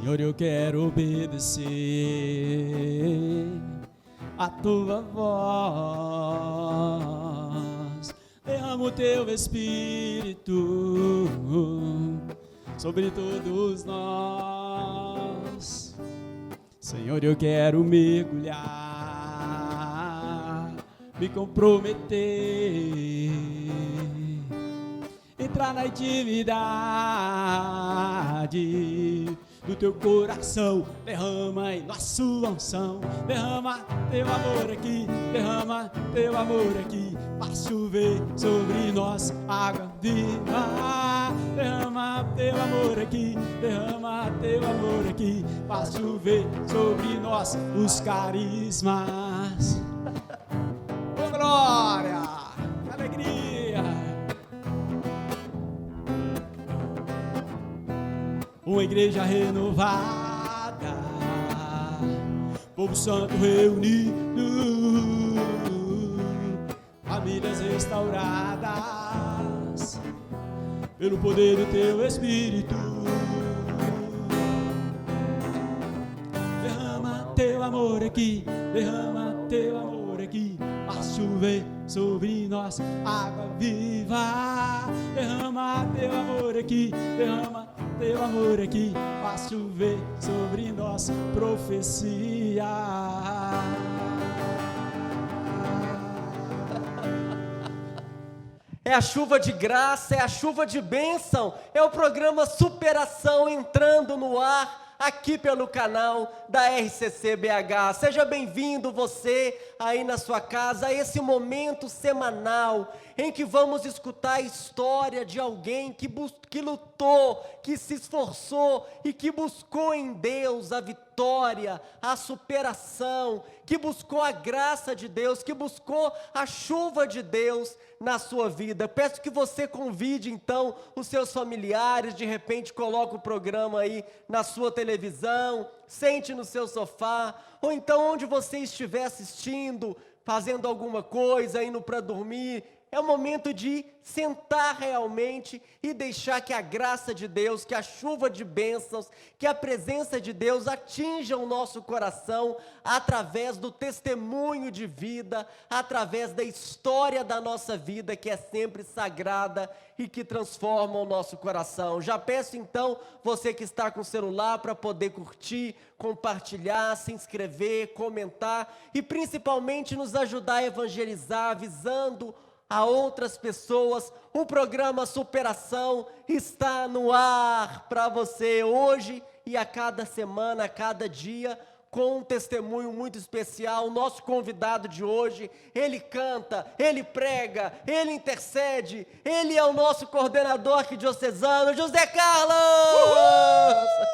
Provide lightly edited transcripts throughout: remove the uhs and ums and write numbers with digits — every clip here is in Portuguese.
Senhor, eu quero obedecer a tua voz. Derrama o teu Espírito sobre todos nós. Senhor, eu quero mergulhar, me comprometer, entrar na intimidade do teu coração. Derrama em nós sua unção, derrama teu amor aqui, derrama teu amor aqui, faz chover sobre nós água viva. Derrama teu amor aqui, derrama teu amor aqui, faz chover sobre nós os carismas. Oh, glória, alegria. Uma igreja renovada, povo santo reunido, famílias restauradas pelo poder do teu Espírito. Derrama teu amor aqui, derrama teu amor aqui, faz chover sobre nós água viva. Derrama teu amor aqui, derrama teu amor aqui, faz chover sobre nós profecia. É a chuva de graça, é a chuva de bênção, é o programa Superação entrando no ar aqui pelo canal da RCC BH. Seja bem-vindo você aí na sua casa a esse momento semanal em que vamos escutar a história de alguém que lutou, que se esforçou e que buscou em Deus a vitória, a superação, que buscou a graça de Deus, que buscou a chuva de Deus na sua vida. Peço que você convide então os seus familiares, de repente coloque o programa aí na sua televisão, sente no seu sofá, ou então onde você estiver assistindo, fazendo alguma coisa, indo para dormir. É o momento de sentar realmente e deixar que a graça de Deus, que a chuva de bênçãos, que a presença de Deus atinja o nosso coração através do testemunho de vida, através da história da nossa vida, que é sempre sagrada e que transforma o nosso coração. Já peço então, você que está com o celular, para poder curtir, compartilhar, se inscrever, comentar e principalmente nos ajudar a evangelizar, avisando a outras pessoas. O programa Superação está no ar para você hoje e a cada semana, a cada dia, com um testemunho muito especial. O nosso convidado de hoje, ele canta, ele prega, ele intercede, ele é o nosso coordenador arquidiocesano, José Carlos! Uhul!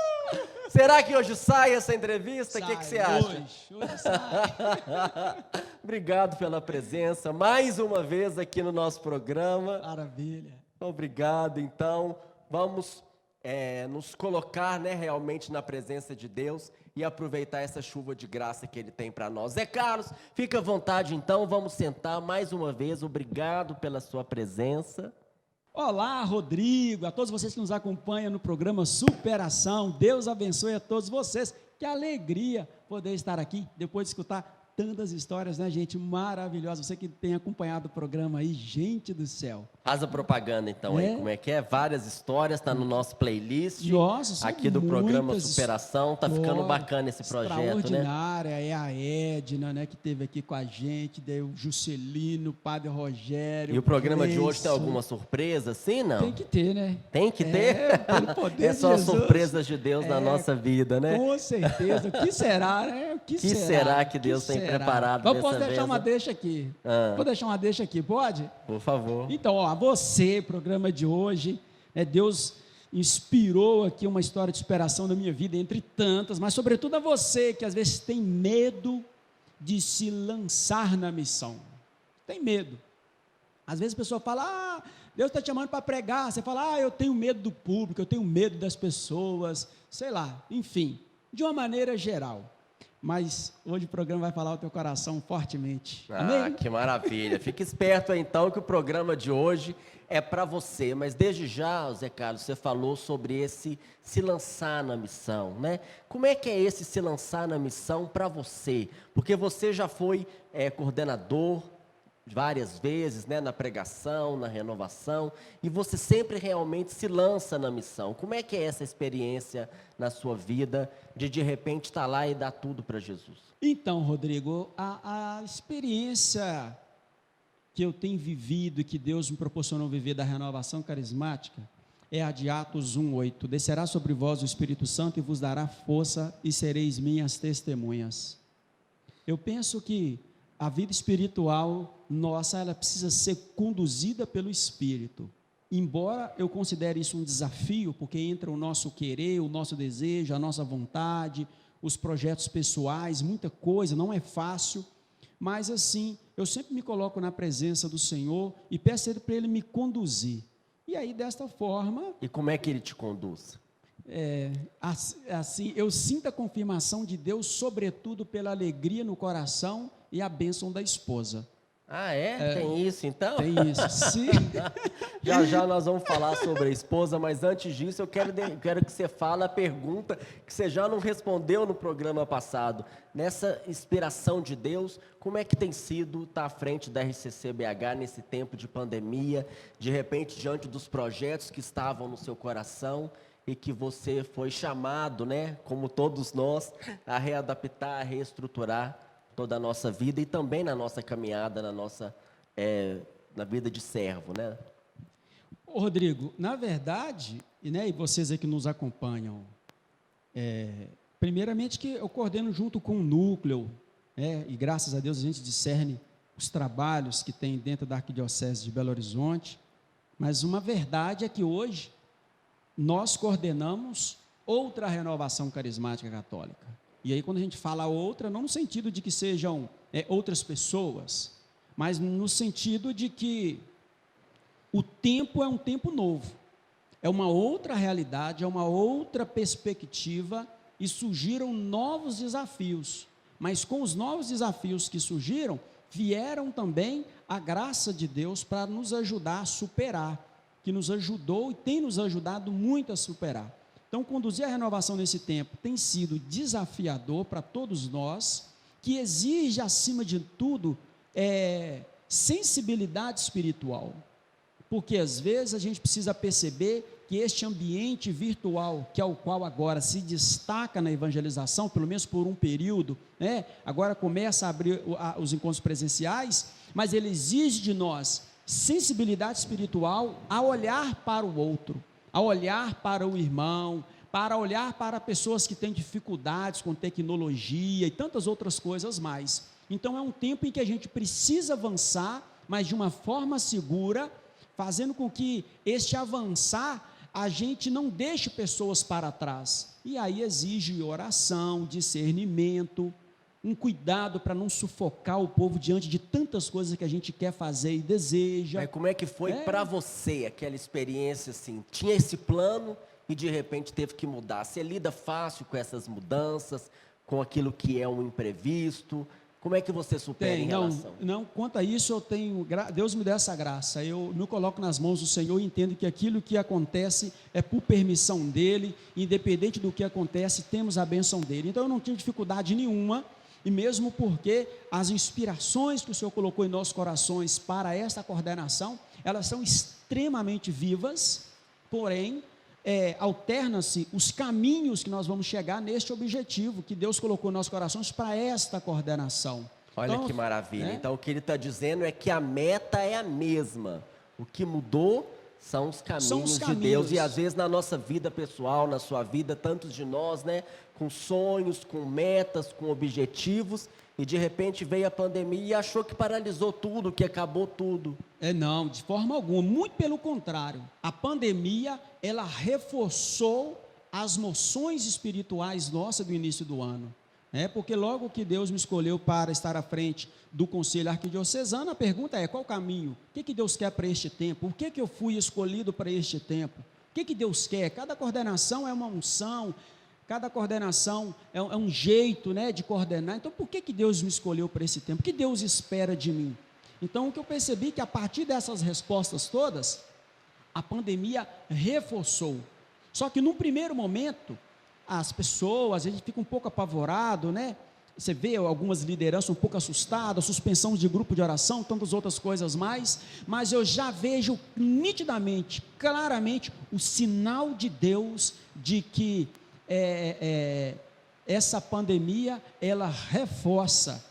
Será que hoje sai essa entrevista? O que você acha? Hoje sai. Obrigado pela presença, mais uma vez aqui no nosso programa. Maravilha. Obrigado, então, vamos nos colocar, realmente na presença de Deus e aproveitar essa chuva de graça que Ele tem para nós. Zé Carlos, fica à vontade então, vamos sentar mais uma vez, obrigado pela sua presença. Olá, Rodrigo, a todos vocês que nos acompanham no programa Superação, Deus abençoe a todos vocês, que alegria poder estar aqui, depois de escutar tantas histórias, né, gente, maravilhosas, você que tem acompanhado o programa aí, gente do céu. Faz a propaganda então aí, como é que é? Várias histórias, está no nosso playlist. Nossa, aqui do programa Superação, tá ficando bacana esse projeto, né? Extraordinária, é a Edna, né, que esteve aqui com a gente, daí o Juscelino, o Padre Rogério. E o programa de hoje tem alguma surpresa, assim, não? Tem que ter, né? Tem que ter? Pelo poder é só de Jesus. Surpresas de Deus na nossa vida, né? Com certeza. O que será, né? O que será que Deus tem preparado dessa vez? Posso deixar uma deixa aqui? Vou deixar uma deixa aqui, pode? Por favor. Então, ó, você, programa de hoje, Deus inspirou aqui uma história de superação da minha vida, entre tantas, mas sobretudo a você, que às vezes tem medo de se lançar na missão. Tem medo. Às vezes a pessoa fala, Deus está te chamando para pregar. Você fala, eu tenho medo do público, eu tenho medo das pessoas, sei lá, enfim, de uma maneira geral. mas hoje o programa vai falar o teu coração fortemente. Ah, Amém? que maravilha. Fique esperto então que o programa de hoje é para você. Mas desde já, Zé Carlos, você falou sobre esse se lançar na missão, né? Como é que é esse se lançar na missão para você? Porque você já foi coordenador várias vezes, né, na pregação, na renovação, e você sempre realmente se lança na missão. Como é que é essa experiência na sua vida de repente estar lá e dar tudo para Jesus? Então, Rodrigo, a experiência que eu tenho vivido e que Deus me proporcionou viver da renovação carismática é a de Atos 1:8. Descerá sobre vós o Espírito Santo e vos dará força e sereis minhas testemunhas. Eu penso que a vida espiritual nossa, ela precisa ser conduzida pelo Espírito. Embora eu considere isso um desafio, porque entra o nosso querer, o nosso desejo, a nossa vontade, os projetos pessoais, muita coisa, não é fácil, mas assim, eu sempre me coloco na presença do Senhor e peço para Ele me conduzir. E aí, desta forma... E como é que Ele te conduz? Assim, eu sinto a confirmação de Deus, sobretudo pela alegria no coração e a bênção da esposa. Ah, tem isso então? Tem isso, sim. Já nós vamos falar sobre a esposa, mas antes disso eu quero que você fale a pergunta que você já não respondeu no programa passado. Nessa inspiração de Deus, como é que tem sido estar à frente da RCC BH nesse tempo de pandemia, de repente diante dos projetos que estavam no seu coração e que você foi chamado, né, como todos nós, a readaptar, a reestruturar toda a nossa vida e também na nossa caminhada, na vida de servo, né? Rodrigo, na verdade, né, e vocês aí que nos acompanham, primeiramente que eu coordeno junto com o núcleo, e graças a Deus a gente discerne os trabalhos que tem dentro da Arquidiocese de Belo Horizonte, mas uma verdade é que hoje nós coordenamos outra renovação carismática católica. E aí quando a gente fala outra, não no sentido de que sejam outras pessoas, mas no sentido de que o tempo é um tempo novo, é uma outra realidade, é uma outra perspectiva e surgiram novos desafios. Mas com os novos desafios que surgiram, vieram também a graça de Deus para nos ajudar a superar, que nos ajudou e tem nos ajudado muito a superar. Então, conduzir a renovação nesse tempo tem sido desafiador para todos nós, que exige, acima de tudo, sensibilidade espiritual. Porque, às vezes, a gente precisa perceber que este ambiente virtual, que é o qual agora se destaca na evangelização, pelo menos por um período, né? Agora começa a abrir os encontros presenciais, mas ele exige de nós sensibilidade espiritual a olhar para o outro, a olhar para o irmão, para olhar para pessoas que têm dificuldades com tecnologia e tantas outras coisas mais. Então é um tempo em que a gente precisa avançar, mas de uma forma segura, fazendo com que este avançar, a gente não deixe pessoas para trás. E aí exige oração, discernimento, um cuidado para não sufocar o povo diante de tantas coisas que a gente quer fazer e deseja. Mas como é que foi para você aquela experiência assim? Tinha esse plano e de repente teve que mudar. Você lida fácil com essas mudanças, com aquilo que é um imprevisto? Como é que você supera em relação? Não, quanto a isso eu tenho, Deus me deu essa graça, eu me coloco nas mãos do Senhor e entendo que aquilo que acontece é por permissão dEle, independente do que acontece, temos a bênção dEle. Então eu não tive dificuldade nenhuma, e mesmo porque as inspirações que o Senhor colocou em nossos corações para esta coordenação, elas são extremamente vivas, porém, alternam-se os caminhos que nós vamos chegar neste objetivo que Deus colocou em nossos corações para esta coordenação. Olha então, que maravilha. Então o que ele está dizendo é que a meta é a mesma. O que mudou são os caminhos de Deus. E às vezes na nossa vida pessoal, na sua vida, tantos de nós, né, com sonhos, com metas, com objetivos, e de repente veio a pandemia e achou que paralisou tudo, que acabou tudo. Não, de forma alguma, muito pelo contrário. A pandemia, ela reforçou as noções espirituais nossas do início do ano. Porque logo que Deus me escolheu para estar à frente do Conselho Arquidiocesano, a pergunta é, qual o caminho? O que Deus quer para este tempo? Por que eu fui escolhido para este tempo? O que Deus quer? Cada coordenação é uma unção. Cada coordenação é um jeito, né, de coordenar. Então, por que Deus me escolheu para esse tempo? O que Deus espera de mim? Então, o que eu percebi é que a partir dessas respostas todas, a pandemia reforçou. Só que, num primeiro momento, as pessoas, a gente fica um pouco apavorado, né? Você vê algumas lideranças um pouco assustadas, suspensão de grupo de oração, tantas outras coisas mais, mas eu já vejo nitidamente, claramente, o sinal de Deus de que essa pandemia, ela reforça,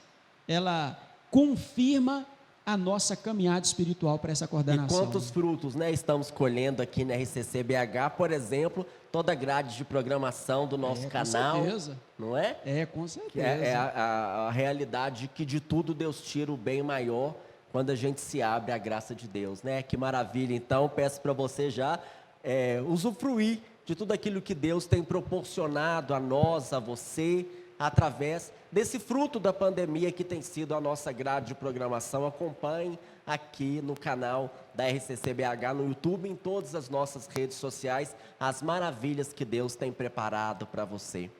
ela confirma a nossa caminhada espiritual para essa coordenação. E quantos frutos, né, estamos colhendo aqui na RCC BH, por exemplo, toda a grade de programação do nosso canal. Com certeza. Não é? Com certeza. É a realidade que de tudo Deus tira o bem maior quando a gente se abre à graça de Deus, né? Que maravilha. Então, peço para você já usufruir de tudo aquilo que Deus tem proporcionado a nós, a você, através desse fruto da pandemia que tem sido a nossa grade de programação. Acompanhe aqui no canal da RCC BH, no YouTube, em todas as nossas redes sociais, as maravilhas que Deus tem preparado para você.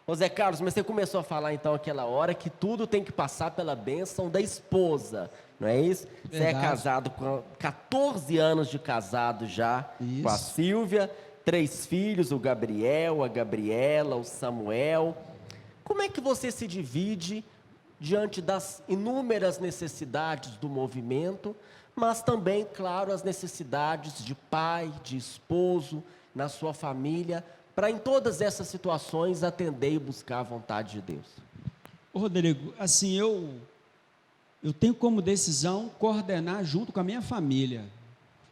Ô Zé Carlos, mas você começou a falar então aquela hora que tudo tem que passar pela bênção da esposa, não é isso? Verdade. Você é casado com 14 anos de casado já, isso, com a Silvia, 3 filhos, o Gabriel, a Gabriela, o Samuel. Como é que você se divide diante das inúmeras necessidades do movimento, mas também, claro, as necessidades de pai, de esposo, na sua família, para em todas essas situações atender e buscar a vontade de Deus? Ô Rodrigo, assim, eu tenho como decisão coordenar junto com a minha família.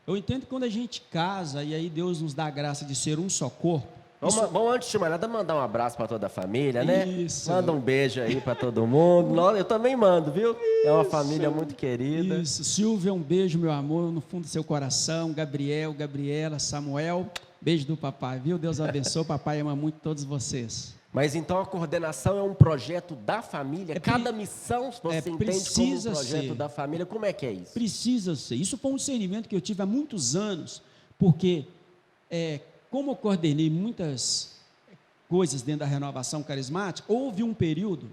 Eu entendo que quando a gente casa, e aí Deus nos dá a graça de ser um só corpo. Vamos antes de mais nada, mandar um abraço para toda a família, né? Isso. Manda um beijo aí para todo mundo. Eu também mando, viu? É uma família muito querida. Isso. Silvia, um beijo, meu amor, no fundo do seu coração. Gabriel, Gabriela, Samuel, beijo do papai, viu? Deus abençoe, papai ama muito todos vocês. Mas então a coordenação é um projeto da família? Cada missão você entende como um projeto da família? Como é que é isso? Precisa ser. Isso foi um discernimento que eu tive há muitos anos, porque como eu coordenei muitas coisas dentro da renovação carismática, houve um período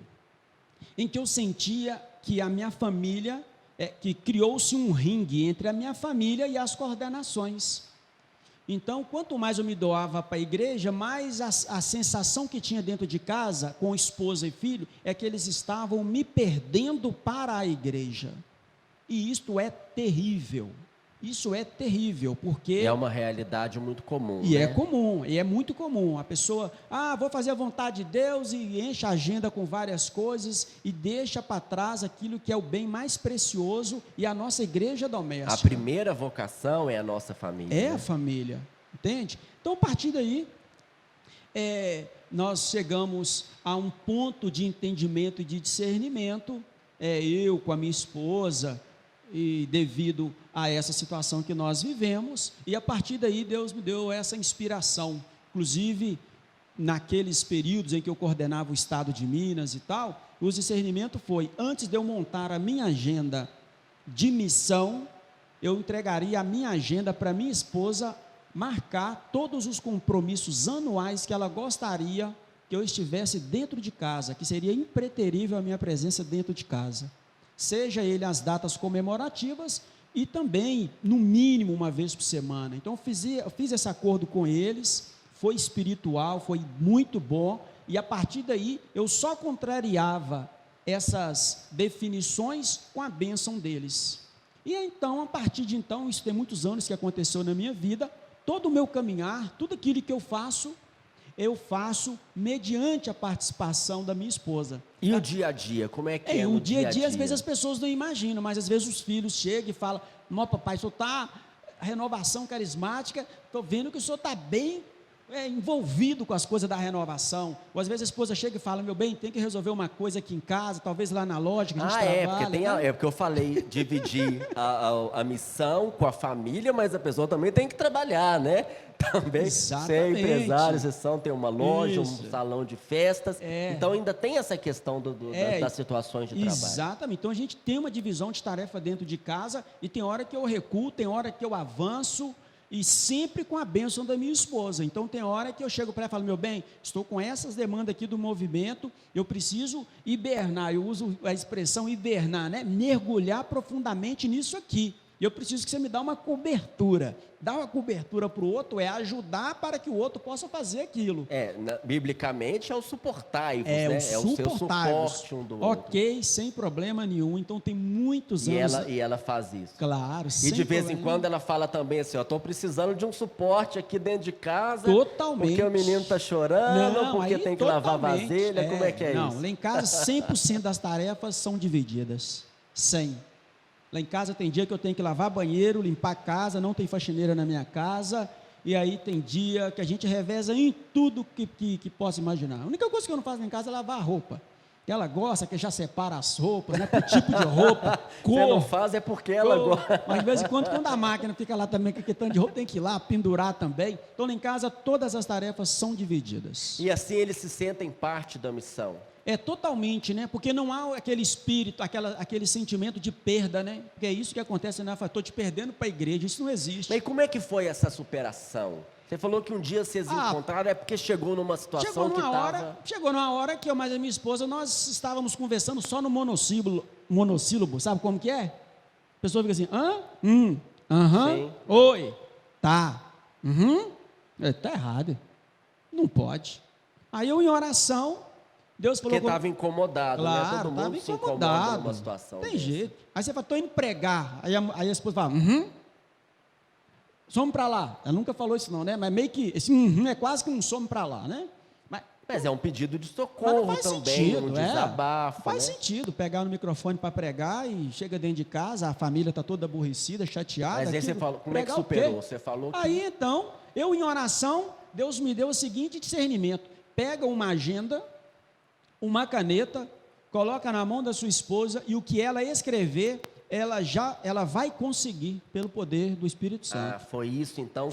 em que eu sentia que a minha família, que criou-se um ringue entre a minha família e as coordenações. Então, quanto mais eu me doava para a igreja, mais a sensação que tinha dentro de casa, com esposa e filho, é que eles estavam me perdendo para a igreja. E isto é terrível. Isso é terrível, porque... E é uma realidade muito comum, E né? é comum, e é muito comum. A pessoa, vou fazer a vontade de Deus, e enche a agenda com várias coisas, e deixa para trás aquilo que é o bem mais precioso, e a nossa igreja doméstica. A primeira vocação é a nossa família. É, né? A família, entende? Então, a partir daí, nós chegamos a um ponto de entendimento e de discernimento, eu com a minha esposa, e devido a essa situação que nós vivemos, e a partir daí Deus me deu essa inspiração. Inclusive, naqueles períodos em que eu coordenava o estado de Minas e tal, o discernimento foi, antes de eu montar a minha agenda de missão, eu entregaria a minha agenda para minha esposa marcar todos os compromissos anuais que ela gostaria que eu estivesse dentro de casa, que seria impreterível a minha presença dentro de casa. Seja ele as datas comemorativas e também, no mínimo, uma vez por semana. Então, eu fiz esse acordo com eles, foi espiritual, foi muito bom, e a partir daí, eu só contrariava essas definições com a bênção deles. E então, a partir de então, isso tem muitos anos que aconteceu na minha vida, todo o meu caminhar, tudo aquilo que eu faço mediante a participação da minha esposa. E o dia a dia, como é que é o dia a dia? Às vezes as pessoas não imaginam, mas às vezes os filhos chegam e falam, papai, o senhor está renovação carismática, estou vendo que o senhor está bem envolvido com as coisas da renovação. Ou às vezes a esposa chega e fala, meu bem, tem que resolver uma coisa aqui em casa, talvez lá na loja que a gente trabalha. Porque eu falei dividir a missão com a família, mas a pessoa também tem que trabalhar, né? Também. Exatamente. Você é empresário, você tem uma loja, um salão de festas, então ainda tem essa questão das situações de trabalho. Exatamente, então a gente tem uma divisão de tarefa dentro de casa, e tem hora que eu recuo, tem hora que eu avanço, e sempre com a bênção da minha esposa. Então tem hora que eu chego para ela e falo, meu bem, estou com essas demandas aqui do movimento, eu preciso hibernar, eu uso a expressão hibernar, né? Mergulhar profundamente nisso aqui. E eu preciso que você me dê uma cobertura. Dar uma cobertura para o outro é ajudar para que o outro possa fazer aquilo. Biblicamente é o suportai-vos, É, né? o É o seu suportai-vos. suporte um do outro. Ok, sem problema nenhum. Então tem muitos anos. E ela faz isso. Claro, E de vez em quando ela fala também assim, ó, estou precisando de um suporte aqui dentro de casa. Totalmente. Porque o menino está chorando, porque aí, tem que lavar vasilha, como é que é isso? Não, lá em casa 100% das tarefas são divididas. 100%. Lá em casa tem dia que eu tenho que lavar banheiro, limpar a casa, não tem faxineira na minha casa, e aí tem dia que a gente reveza em tudo que possa imaginar. A única coisa que eu não faço lá em casa é lavar a roupa. Ela gosta que já separa as roupas, né, por tipo de roupa, cor. Você não faz é porque ela gosta. Mas de vez em quando a máquina fica lá também, com aquele tanto de roupa, tem que ir lá pendurar também. Então lá em casa todas as tarefas são divididas. E assim eles se sentem parte da missão. É totalmente, né? Porque não há aquele espírito, aquele sentimento de perda, né? Porque é isso que acontece, né? Estou te perdendo para a igreja, isso não existe. Mas como é que foi essa superação? Você falou que um dia vocês encontraram, é porque chegou numa situação que estava... Chegou numa hora que eu mais a minha esposa, nós estávamos conversando só no monossílabo, sabe como que é? A pessoa fica assim, aham, oi, tá, tá errado, não pode. Aí eu em oração... Deus falou. Porque estava incomodado, claro, né? Todo mundo se incomoda numa situação. Tem jeito. Aí você fala, estou indo pregar. Aí a esposa fala, some para lá. Ela nunca falou isso não, né? Mas meio que, esse é quase que um some para lá, né? Mas é um pedido de socorro também, um desabafo. Faz sentido pegar no microfone para pregar e chega dentro de casa, a família está toda aborrecida, chateada. Mas aí você falou, como é que superou? Você falou que... Aí então, eu em oração, Deus me deu o seguinte discernimento. Pega uma agenda, uma caneta, coloca na mão da sua esposa e o que ela escrever, ela vai conseguir pelo poder do Espírito Santo. Foi isso então?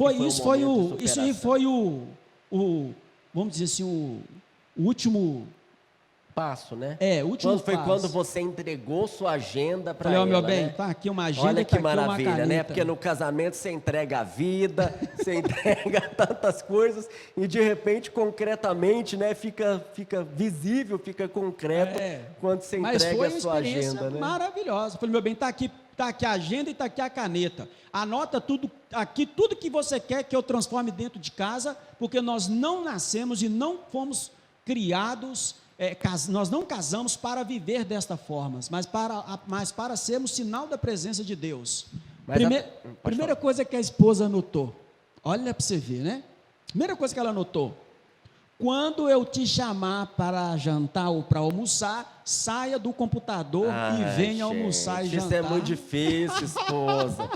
Isso aí foi o vamos dizer assim, o último passo, né? O último passo. Foi quando você entregou sua agenda para ela, meu bem, né? tá aqui uma agenda. Olha que tá maravilha, aqui uma né? Porque no casamento você entrega a vida, você entrega tantas coisas e de repente, concretamente, né? Fica visível, fica concreto quando você entrega a sua agenda, né? Maravilhosa. Falei, meu bem, tá aqui a agenda e tá aqui a caneta. Anota tudo aqui, tudo que você quer que eu transforme dentro de casa, porque nós não nascemos e não fomos criados. Nós não casamos para viver desta forma, mas para sermos sinal da presença de Deus. Primeira coisa que a esposa notou, olha para você ver, né? Primeira coisa que ela notou, quando eu te chamar para jantar ou para almoçar, saia do computador e venha almoçar e jantar. Isso é muito difícil, esposa.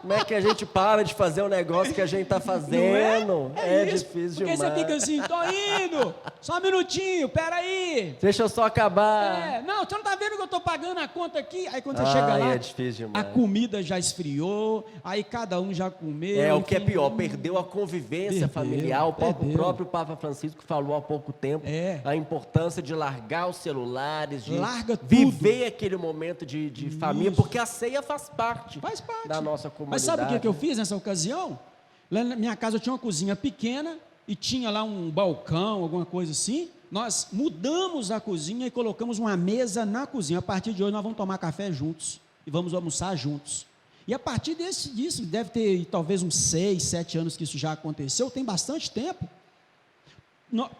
Como é que a gente para de fazer o negócio que a gente está fazendo? É difícil demais. Porque você fica assim, tô indo, só um minutinho, peraí. Deixa eu só acabar. Não, você não está vendo que eu estou pagando a conta aqui? Aí quando você chega lá, é difícil demais. A comida já esfriou, aí cada um já comeu. O que é pior, perdeu a convivência familiar. O próprio Papa Francisco falou há pouco tempo a importância de largar os celulares, de viver aquele momento de família, porque a ceia faz parte da nossa comunidade. Mas sabe o que eu fiz nessa ocasião? Lá na minha casa eu tinha uma cozinha pequena e tinha lá um balcão, alguma coisa assim. Nós mudamos a cozinha e colocamos uma mesa na cozinha. A partir de hoje nós vamos tomar café juntos e vamos almoçar juntos. E a partir disso, deve ter talvez uns 6, 7 anos que isso já aconteceu, tem bastante tempo.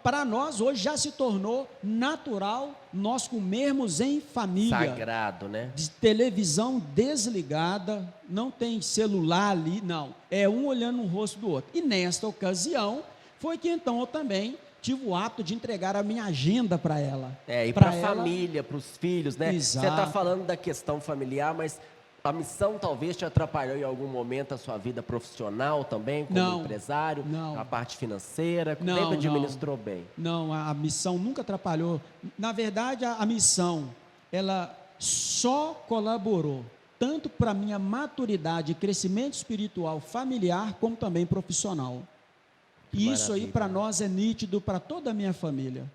Para nós hoje já se tornou natural nós comermos em família. Sagrado, né? De televisão desligada, não tem celular ali, não. É um olhando no rosto do outro. E nesta ocasião, foi que então eu também tive o hábito de entregar a minha agenda para ela. E para a família, para os filhos, né? Exato. Você está falando da questão familiar, mas a missão talvez te atrapalhou em algum momento a sua vida profissional também, como empresário? Não. A parte financeira? Sempre administrou bem? Não, a missão nunca atrapalhou. Na verdade, a missão, ela só colaborou, tanto para a minha maturidade e crescimento espiritual familiar, como também profissional. E isso aí para nós é nítido para toda a minha família.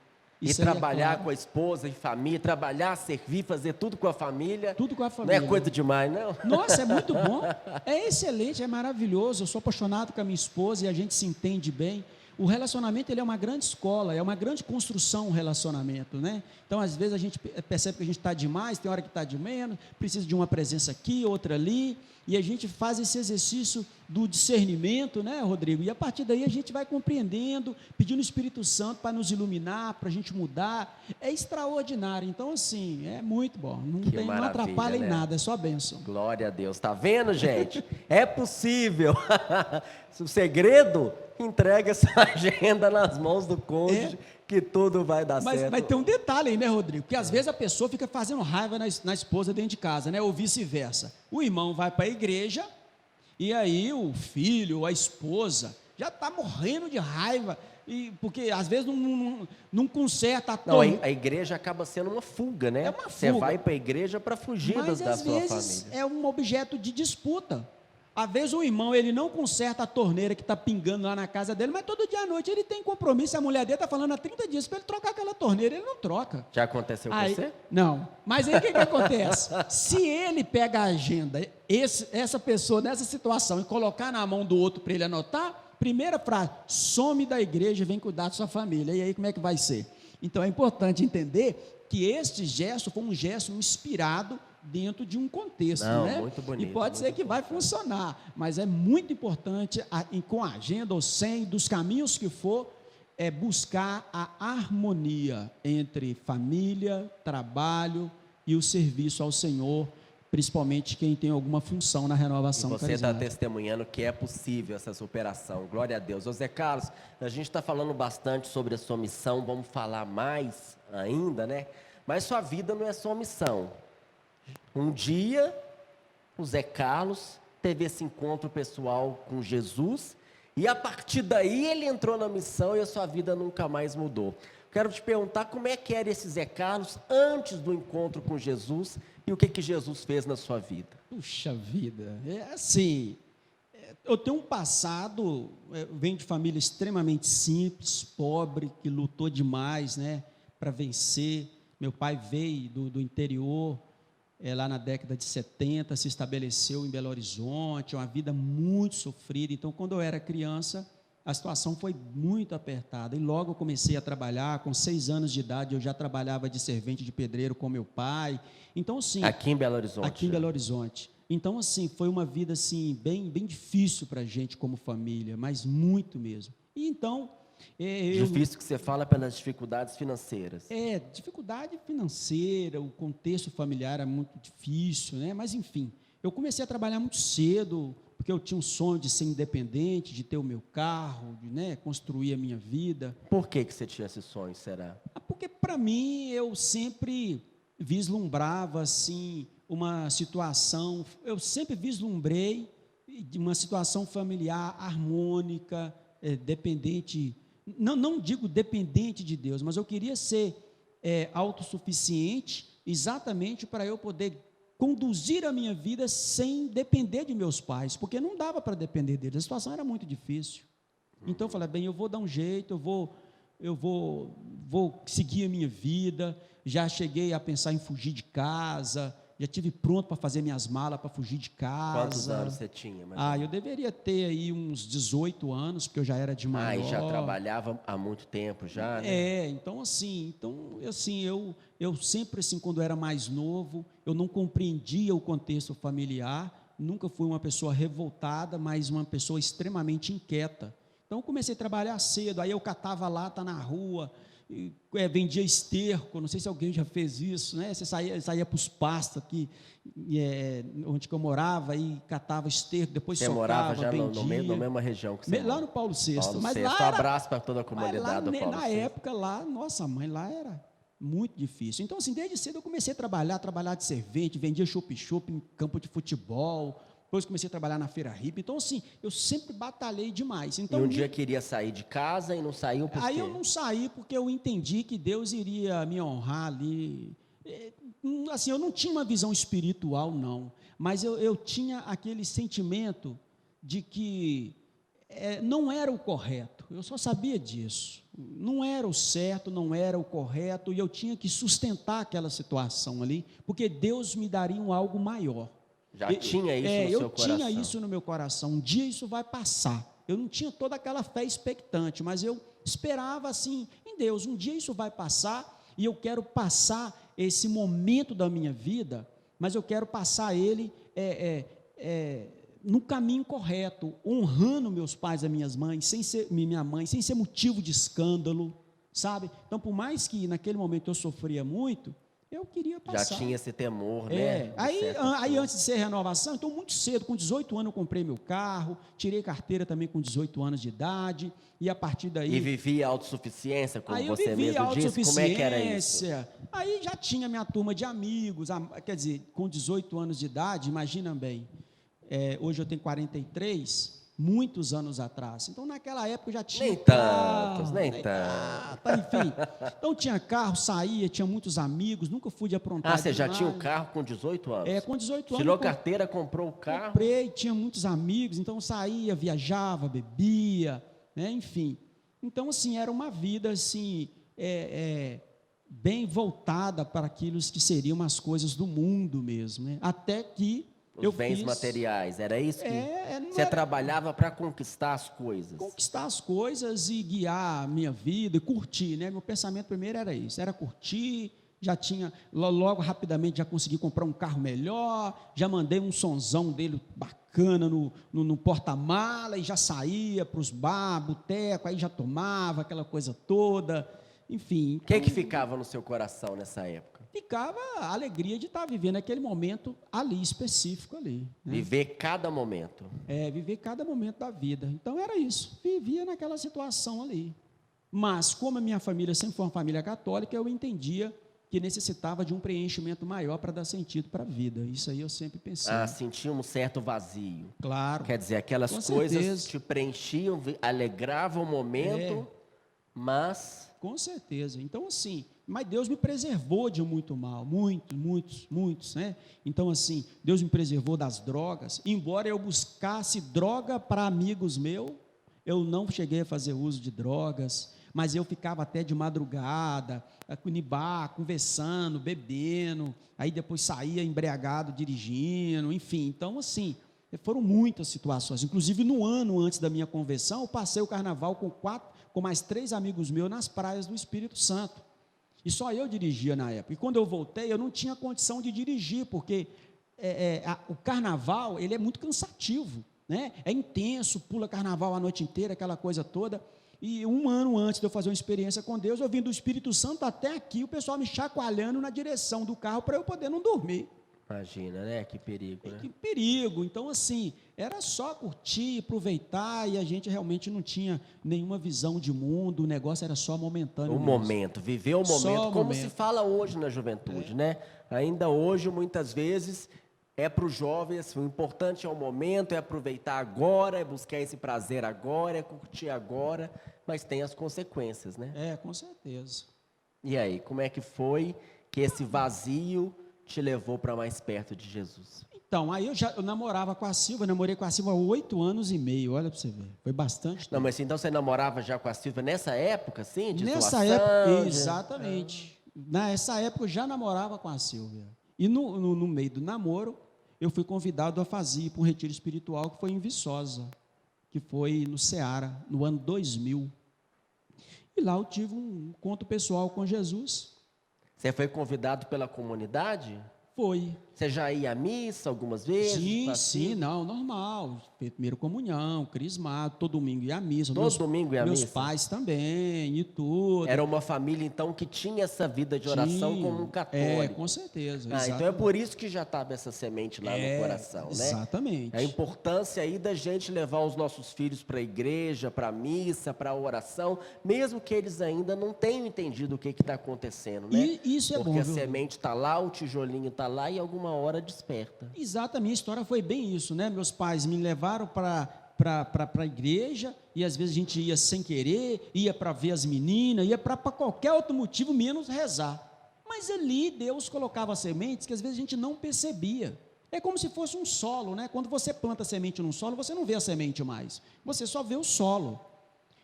E trabalhar com a esposa e família, trabalhar, servir, fazer tudo com a família. Tudo com a família. Não é coisa demais, não? Nossa, é muito bom. É excelente, é maravilhoso. Eu sou apaixonado com a minha esposa e a gente se entende bem. O relacionamento ele é uma grande escola, é uma grande construção o relacionamento, né? Então, às vezes, a gente percebe que a gente está demais, tem hora que está de menos, precisa de uma presença aqui, outra ali, e a gente faz esse exercício do discernimento, né, Rodrigo? E a partir daí a gente vai compreendendo, pedindo o Espírito Santo para nos iluminar, para a gente mudar. É extraordinário. Então, assim, é muito bom. Não atrapalha em nada, é só bênção. Glória a Deus. Está vendo, gente? É possível. O segredo, entrega essa agenda nas mãos do cônjuge, que tudo vai dar certo. Mas vai ter um detalhe aí, né, Rodrigo? Porque às vezes a pessoa fica fazendo raiva na esposa dentro de casa, né? Ou vice-versa. O irmão vai para a igreja e aí o filho ou a esposa já está morrendo de raiva, porque às vezes não conserta a torneira. Não, a igreja acaba sendo uma fuga, né? É uma fuga. Você vai para a igreja para fugir da sua família. Mas às vezes é um objeto de disputa. Às vezes o irmão, ele não conserta a torneira que está pingando lá na casa dele, mas todo dia à noite ele tem compromisso, a mulher dele está falando há 30 dias para ele trocar aquela torneira, ele não troca. Já aconteceu com você? Não, mas aí o que acontece? Se ele pega a agenda, essa pessoa nessa situação, e colocar na mão do outro para ele anotar, primeira frase, some da igreja e vem cuidar da sua família, e aí como é que vai ser? Então é importante entender que este gesto foi um gesto inspirado dentro de um contexto, né? Muito bonito, e pode ser que vai funcionar, mas é muito importante, com a agenda ou sem, dos caminhos que for, buscar a harmonia entre família, trabalho e o serviço ao Senhor, principalmente quem tem alguma função na renovação carismática. Você está testemunhando que é possível essa superação, glória a Deus. José Carlos, a gente está falando bastante sobre a sua missão, vamos falar mais ainda, né? Mas sua vida não é só missão. Um dia, o Zé Carlos teve esse encontro pessoal com Jesus, e a partir daí ele entrou na missão e a sua vida nunca mais mudou. Quero te perguntar como é que era esse Zé Carlos antes do encontro com Jesus e o que Jesus fez na sua vida. Puxa vida, é assim, eu tenho um passado, venho de família extremamente simples, pobre, que lutou demais, né, para vencer. Meu pai veio do interior, lá na década de 70, se estabeleceu em Belo Horizonte, uma vida muito sofrida. Então, quando eu era criança, a situação foi muito apertada, e logo eu comecei a trabalhar. Com 6 anos de idade, eu já trabalhava de servente de pedreiro com meu pai. Então, assim... Aqui em Belo Horizonte? Aqui em Belo Horizonte. Então, assim, foi uma vida, assim, bem difícil para a gente como família, mas muito mesmo. E então... Difícil que você fala pelas dificuldades financeiras. Dificuldade financeira, o contexto familiar é muito difícil, né? Mas, enfim, eu comecei a trabalhar muito cedo, porque eu tinha um sonho de ser independente, de ter o meu carro, de construir a minha vida. Por que você tinha esse sonho, será? Porque, para mim, eu sempre vislumbrava, assim, uma situação, eu sempre vislumbrei uma situação familiar harmônica, dependente... Não digo dependente de Deus, mas eu queria ser autossuficiente, exatamente para eu poder conduzir a minha vida sem depender de meus pais, porque não dava para depender deles, a situação era muito difícil. Então eu falei, bem, eu vou dar um jeito, eu vou seguir a minha vida. Já cheguei a pensar em fugir de casa, já estive pronto para fazer minhas malas para fugir de casa. Quantos anos você tinha? Eu deveria ter aí uns 18 anos, porque eu já era de maior. E já trabalhava há muito tempo já, né? Então eu sempre, assim, quando eu era mais novo, eu não compreendia o contexto familiar, nunca fui uma pessoa revoltada, mas uma pessoa extremamente inquieta. Então eu comecei a trabalhar cedo, aí eu catava lata na rua, vendia esterco, não sei se alguém já fez isso, né? Você saía para os pastos aqui, onde eu morava, e catava esterco, depois você socava, morava já vendia. na mesma região que você lá no Paulo VI. Mas VI. lá Um abraço para toda a comunidade do Paulo na VI. época, lá, nossa mãe, lá era muito difícil. Então, assim, desde cedo eu comecei a trabalhar de servente, vendia chup-chup em campo de futebol. Depois comecei a trabalhar na Feira Hippie. Então, assim, eu sempre batalhei demais. Então, e um dia queria sair de casa e não saiu por quê? Aí eu não saí porque eu entendi que Deus iria me honrar ali. Assim, eu não tinha uma visão espiritual, não. Mas eu tinha aquele sentimento de que não era o correto, eu só sabia disso. Não era o certo, não era o correto, e eu tinha que sustentar aquela situação ali, porque Deus me daria algo maior. Já tinha isso no seu coração? Eu tinha isso no meu coração. Um dia isso vai passar. Eu não tinha toda aquela fé expectante, mas eu esperava assim em Deus. Um dia isso vai passar, e eu quero passar esse momento da minha vida, mas eu quero passar ele no caminho correto, honrando meus pais e minha mãe, sem ser motivo de escândalo, sabe? Então, por mais que naquele momento eu sofria muito, eu queria passar. Já tinha esse temor, né? Aí antes de ser renovação, então muito cedo, com 18 anos eu comprei meu carro, tirei carteira também com 18 anos de idade, e a partir daí... E vivia autossuficiência, como você mesmo disse? Autossuficiência. Como é que era isso? Aí já tinha minha turma de amigos, quer dizer, com 18 anos de idade, imagina bem, hoje eu tenho 43, muitos anos atrás. Então, naquela época eu já tinha nem carro. Nem tantos. Enfim, então tinha carro, saía, tinha muitos amigos, nunca fui de aprontar. Você já tinha o carro com 18 anos? Com 18 anos. Tirou carteira, comprou o carro? Comprei, tinha muitos amigos, então eu saía, viajava, bebia, né, enfim. Então, assim, era uma vida, assim, bem voltada para aquilo que seriam as coisas do mundo mesmo, né? Até que os bens materiais, era isso que você trabalhava para conquistar as coisas? Conquistar as coisas e guiar a minha vida e curtir, né? Meu pensamento primeiro era isso, era curtir, já tinha, logo rapidamente já consegui comprar um carro melhor, já mandei um sonzão dele bacana no porta-mala e já saía para os bar, boteco, aí já tomava aquela coisa toda, enfim. O que ficava no seu coração nessa época? Ficava a alegria de estar vivendo aquele momento ali, específico ali. Né? Viver cada momento. Viver cada momento da vida. Então era isso, vivia naquela situação ali. Mas como a minha família sempre foi uma família católica, eu entendia que necessitava de um preenchimento maior para dar sentido para a vida. Isso aí eu sempre pensei. Sentia um certo vazio. Claro. Quer dizer, aquelas coisas te preenchiam, alegravam o momento, mas... Com certeza. Então, assim, mas Deus me preservou de muito mal, muitos, né? Então, assim, Deus me preservou das drogas. Embora eu buscasse droga para amigos meus, eu não cheguei a fazer uso de drogas, mas eu ficava até de madrugada, no bar, conversando, bebendo, aí depois saía embriagado, dirigindo, enfim. Então, assim, foram muitas situações. Inclusive, no ano antes da minha conversão, eu passei o carnaval com mais 3 amigos meus nas praias do Espírito Santo. E só eu dirigia na época. E quando eu voltei, eu não tinha condição de dirigir, porque o carnaval, ele é muito cansativo, né? É intenso, pula carnaval a noite inteira, aquela coisa toda. E um ano antes de eu fazer uma experiência com Deus, eu vim do Espírito Santo até aqui, o pessoal me chacoalhando na direção do carro para eu poder não dormir. Imagina, né? Que perigo, né? Que perigo. Então, assim, era só curtir, aproveitar, e a gente realmente não tinha nenhuma visão de mundo, o negócio era só momentâneo. Viver o momento, como se fala hoje na juventude, né? Ainda hoje, muitas vezes, para os jovens, o importante é o momento, é aproveitar agora, é buscar esse prazer agora, é curtir agora, mas tem as consequências, né? Com certeza. E aí, como é que foi que esse vazio te levou para mais perto de Jesus? Então, aí eu namorava com a Silva, namorei com a Silva há 8 anos e meio, olha para você ver, foi bastante tempo. Não, mas então você namorava já com a Silva nessa época, sim? Nessa época, exatamente. Nessa época eu já namorava com a Silvia. E no meio do namoro, eu fui convidado a fazer para um retiro espiritual que foi em Viçosa, que foi no Ceará, no ano 2000. E lá eu tive um encontro pessoal com Jesus. Você foi convidado pela comunidade? Foi. Você já ia à missa algumas vezes? Sim, normal. Primeira comunhão, crismado, todo domingo ia à missa. Todo domingo ia à missa? Meus pais também, e tudo. Era uma família, então, que tinha essa vida de oração como um católico. Com certeza. Então é por isso que já estava essa semente lá no coração, né? Exatamente. A importância aí da gente levar os nossos filhos para a igreja, para a missa, para a oração, mesmo que eles ainda não tenham entendido o que está acontecendo, né? E isso é bom, porque a semente está lá, o tijolinho está lá e alguma hora desperta. Exatamente, a história foi bem isso, né? Meus pais me levaram para a igreja, e às vezes a gente ia sem querer, ia para ver as meninas, ia para qualquer outro motivo, menos rezar. Mas ali Deus colocava sementes que às vezes a gente não percebia. É como se fosse um solo, né? Quando você planta semente num solo, você não vê a semente mais, você só vê o solo.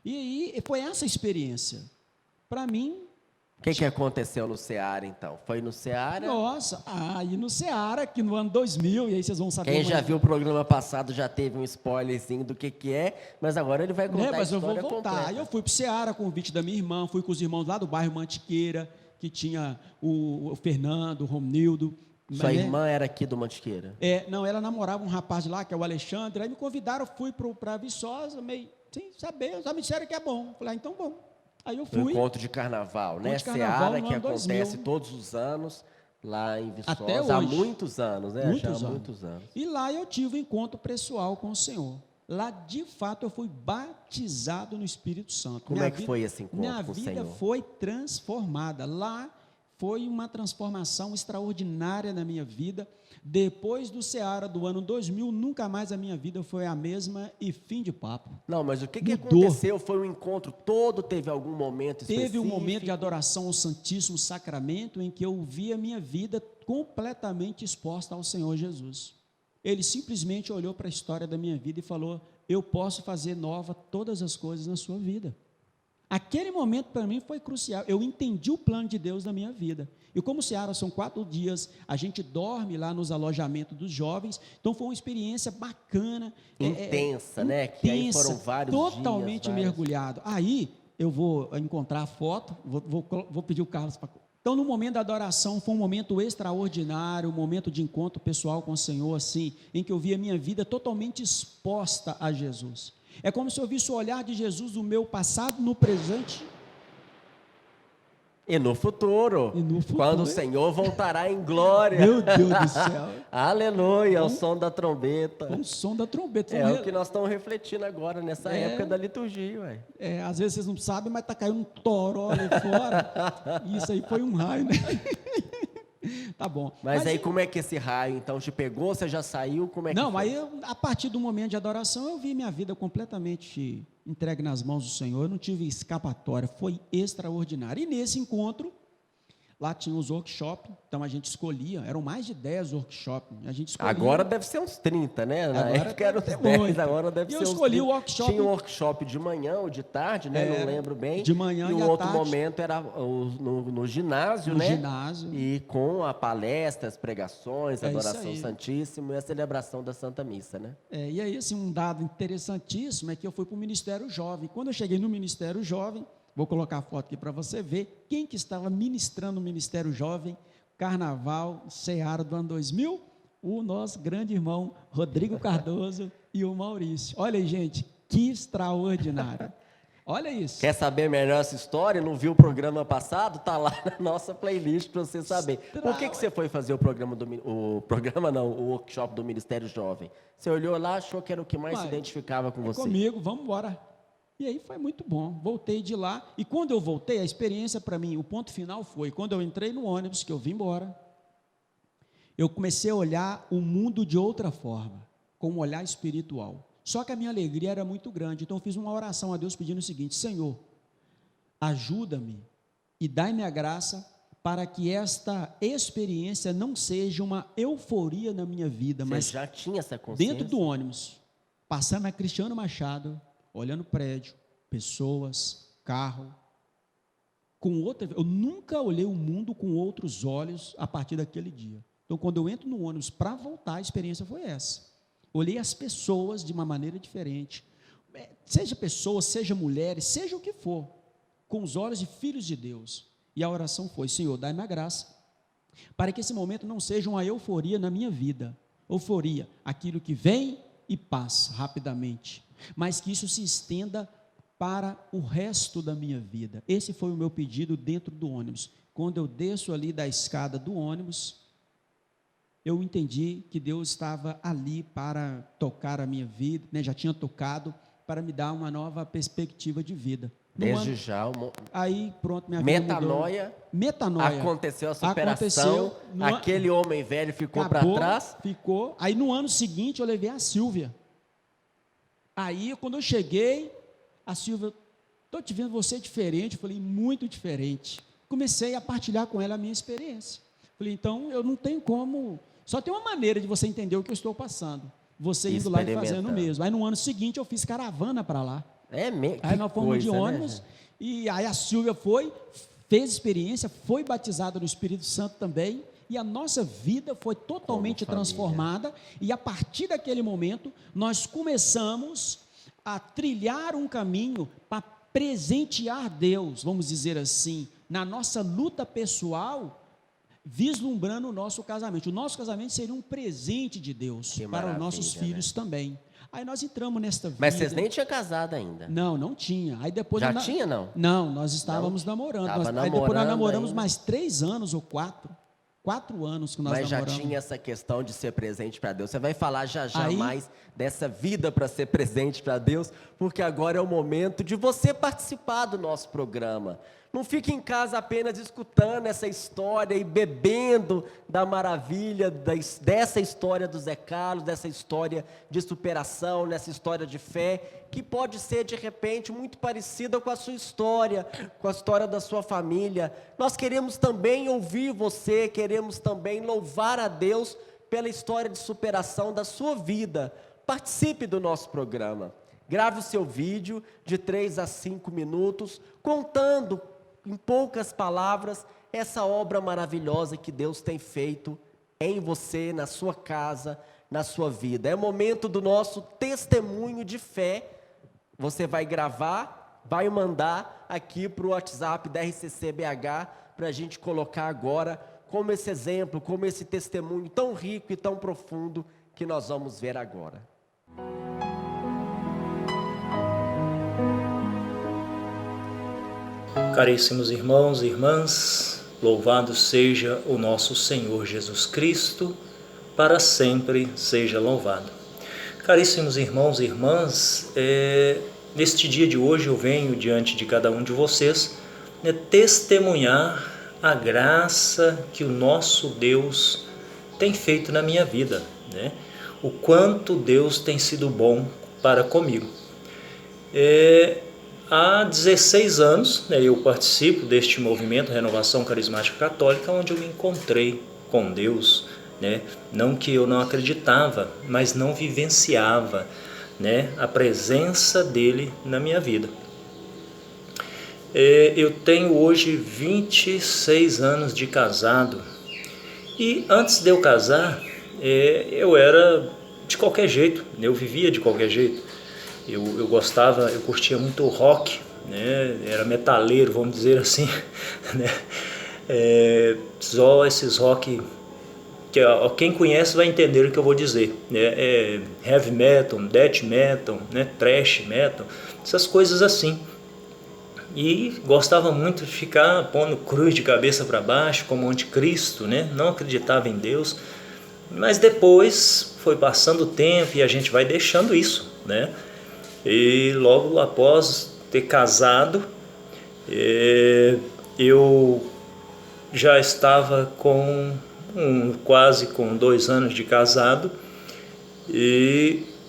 E aí foi essa experiência. Para mim... O que aconteceu no Ceará, então? Foi no Ceará? Nossa, aí no Ceará, que no ano 2000, e aí vocês vão saber... Quem já viu o programa passado já teve um spoilerzinho do que é, mas agora ele vai contar a mas eu história vou voltar. completa. Aí eu fui para o Ceará, convite da minha irmã, fui com os irmãos lá do bairro Mantiqueira, que tinha o Fernando, o Romnildo. Sua irmã era aqui do Mantiqueira? Não, ela namorava um rapaz de lá, que é o Alexandre, aí me convidaram, fui para Viçosa, meio sem saber, já me disseram que é bom. Falei, então bom. Aí eu fui. Um encontro de carnaval, né? Carnaval, Ceará, que acontece 2000. Todos os anos, lá em Viçosa. Até hoje. Há muitos anos, né? Muitos Já há anos. muitos anos. E lá eu tive um encontro pessoal com o Senhor. Lá, de fato, eu fui batizado no Espírito Santo. Como é que foi esse encontro com o Senhor? Minha vida foi transformada. Lá foi uma transformação extraordinária na minha vida. Depois do Ceará do ano 2000, nunca mais a minha vida foi a mesma e fim de papo. Não, mas o que Mudou. aconteceu? Foi um encontro todo? Teve algum momento específico? Teve um momento de adoração ao Santíssimo Sacramento em que eu vi a minha vida completamente exposta ao Senhor Jesus. Ele simplesmente olhou para a história da minha vida e falou: eu posso fazer nova todas as coisas na sua vida. Aquele momento para mim foi crucial. Eu entendi o plano de Deus na minha vida. E como o Ceará são 4 dias, a gente dorme lá nos alojamentos dos jovens. Então foi uma experiência bacana. Intensa, né? Que aí foram vários totalmente dias, mergulhado. Aí eu vou encontrar a foto, vou pedir o Carlos para... Então, no momento da adoração, foi um momento extraordinário, um momento de encontro pessoal com o Senhor, assim, em que eu vi a minha vida totalmente exposta a Jesus. É como se eu visse o olhar de Jesus no meu passado, no presente e no futuro. Quando o Senhor voltará em glória. Meu Deus do céu. Aleluia, o som da trombeta. O som da trombeta. É o que nós estamos refletindo agora, nessa época da liturgia. Ué. Às vezes vocês não sabem, mas está caindo um toró ali fora. Isso aí foi um raio, né? Tá bom. Mas aí como é que esse raio, então, te pegou? Você já saiu? Como é que Não, foi? aí a partir do momento de adoração, eu vi minha vida completamente entregue nas mãos do Senhor. Eu não tive escapatória. Foi extraordinário. E nesse encontro, lá tinha os workshops. Então a gente escolhia. Eram mais de 10 workshops. A gente escolhia. Agora deve ser uns 30, né? Na época eram uns 10, agora deve ser uns 30. Eu escolhi o workshop. Tinha um workshop de manhã ou de tarde, né? Não lembro bem. De manhã e à o outro tarde. momento era no ginásio, No né? ginásio. E com a palestra, as pregações, a É isso adoração aí. Santíssima e a celebração da Santa Missa, né? E aí, assim, um dado interessantíssimo é que eu fui para o Ministério Jovem. Quando eu cheguei no Ministério Jovem, vou colocar a foto aqui para você ver quem que estava ministrando no Ministério Jovem, Carnaval, Ceará do ano 2000, o nosso grande irmão Rodrigo Cardoso e o Maurício. Olha aí, gente, que extraordinário. Olha isso. Quer saber melhor essa história? Não viu o programa passado? Tá lá na nossa playlist para você saber. Por que você foi fazer o workshop do Ministério Jovem? Você olhou lá, achou que era o que mais se identificava com você? Comigo, vamos embora. E aí foi muito bom. Voltei de lá. E quando eu voltei, a experiência para mim, o ponto final foi, quando eu entrei no ônibus, que eu vim embora, eu comecei a olhar o mundo de outra forma, com um olhar espiritual. Só que a minha alegria era muito grande, então eu fiz uma oração a Deus pedindo o seguinte: Senhor, ajuda-me e dai-me a graça para que esta experiência não seja uma euforia na minha vida, Você mas já tinha essa consciência? dentro do ônibus, passando na Cristiano Machado, olhando prédio, pessoas, carro, com outra. Eu nunca olhei o mundo com outros olhos a partir daquele dia. Então, quando eu entro no ônibus para voltar, a experiência foi essa. Olhei as pessoas de uma maneira diferente, seja pessoas, seja mulheres, seja o que for, com os olhos de filhos de Deus. E a oração foi: Senhor, dai-me a graça, para que esse momento não seja uma euforia na minha vida. Euforia, aquilo que vem e passa rapidamente, mas que isso se estenda para o resto da minha vida. Esse foi o meu pedido dentro do ônibus. Quando eu desço ali da escada do ônibus, eu entendi que Deus estava ali para tocar a minha vida, né? Já tinha tocado, para me dar uma nova perspectiva de vida. Desde já. Aí, pronto, minha vida Metanoia. Metanoia. Aconteceu a superação. Aquele homem velho ficou para trás. Ficou. Aí, no ano seguinte, eu levei a Silvia. Aí, quando eu cheguei, a Silvia: estou te vendo você diferente. Eu falei: muito diferente. Comecei a partilhar com ela a minha experiência. Falei: então, eu não tenho como Só tem uma maneira de você entender o que eu estou passando. Você indo lá e fazendo o mesmo. Aí no ano seguinte eu fiz caravana para lá. Aí nós fomos de ônibus, né? E aí a Silvia fez experiência, foi batizada no Espírito Santo também, e a nossa vida foi totalmente transformada, e a partir daquele momento, nós começamos a trilhar um caminho para presentear Deus, vamos dizer assim, na nossa luta pessoal, vislumbrando o nosso casamento. O nosso casamento seria um presente de Deus para os nossos filhos, né? Também. Aí nós entramos nesta vida. Mas vocês nem tinham casado ainda? Não, não tinha. Aí depois já tinha, não? Não, nós estávamos namorando. Aí depois nós namoramos ainda. Mais 3 anos ou 4. 4 anos que nós namoramos. Mas já tinha essa questão de ser presente para Deus. Você vai falar já mais dessa vida para ser presente para Deus, porque agora é o momento de você participar do nosso programa. Não fique em casa apenas escutando essa história e bebendo da maravilha dessa história do Zé Carlos, dessa história de superação, dessa história de fé, que pode ser de repente muito parecida com a sua história, com a história da sua família. Nós queremos também ouvir você, queremos também louvar a Deus pela história de superação da sua vida. Participe do nosso programa. Grave o seu vídeo de 3 a 5 minutos, contando em poucas palavras, essa obra maravilhosa que Deus tem feito em você, na sua casa, na sua vida. É o momento do nosso testemunho de fé. Você vai gravar, vai mandar aqui para o WhatsApp da RCCBH, para a gente colocar agora como esse exemplo, como esse testemunho tão rico e tão profundo que nós vamos ver agora. Caríssimos irmãos e irmãs, louvado seja o nosso Senhor Jesus Cristo, para sempre seja louvado. Caríssimos irmãos e irmãs, neste dia de hoje eu venho diante de cada um de vocês testemunhar a graça que o nosso Deus tem feito na minha vida, né? O quanto Deus tem sido bom para comigo. Há 16 anos, eu participo deste movimento Renovação Carismática Católica, onde eu me encontrei com Deus, né? Não que eu não acreditava, mas não vivenciava, né, a presença dele na minha vida. Eu tenho hoje 26 anos de casado, e antes de eu casar, eu era de qualquer jeito, eu vivia de qualquer jeito. Eu gostava, eu curtia muito rock, né? Era metaleiro, vamos dizer assim, né? Só esses rock que quem conhece vai entender o que eu vou dizer, né? Heavy metal, death metal, né? Thrash metal, essas coisas assim. E gostava muito de ficar pondo cruz de cabeça para baixo, como anticristo, né? Não acreditava em Deus, mas depois foi passando o tempo e a gente vai deixando isso, né? E logo após ter casado, eu já estava quase com 2 anos de casado,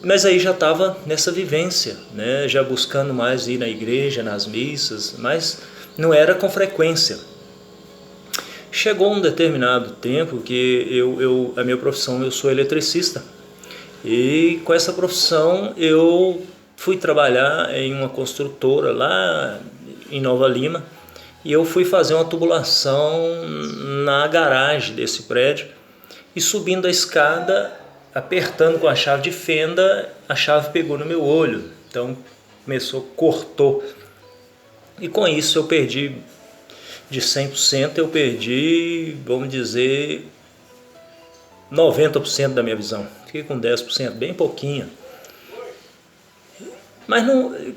mas aí já estava nessa vivência, né? Já buscando mais ir na igreja, nas missas, mas não era com frequência. Chegou um determinado tempo que a minha profissão, eu sou eletricista, e com essa profissão eu fui trabalhar em uma construtora lá em Nova Lima, e eu fui fazer uma tubulação na garagem desse prédio, e subindo a escada, apertando com a chave de fenda, a chave pegou no meu olho, então cortou, e com isso eu perdi de 100%, eu perdi, vamos dizer, 90% da minha visão, fiquei com 10%, bem pouquinho. Mas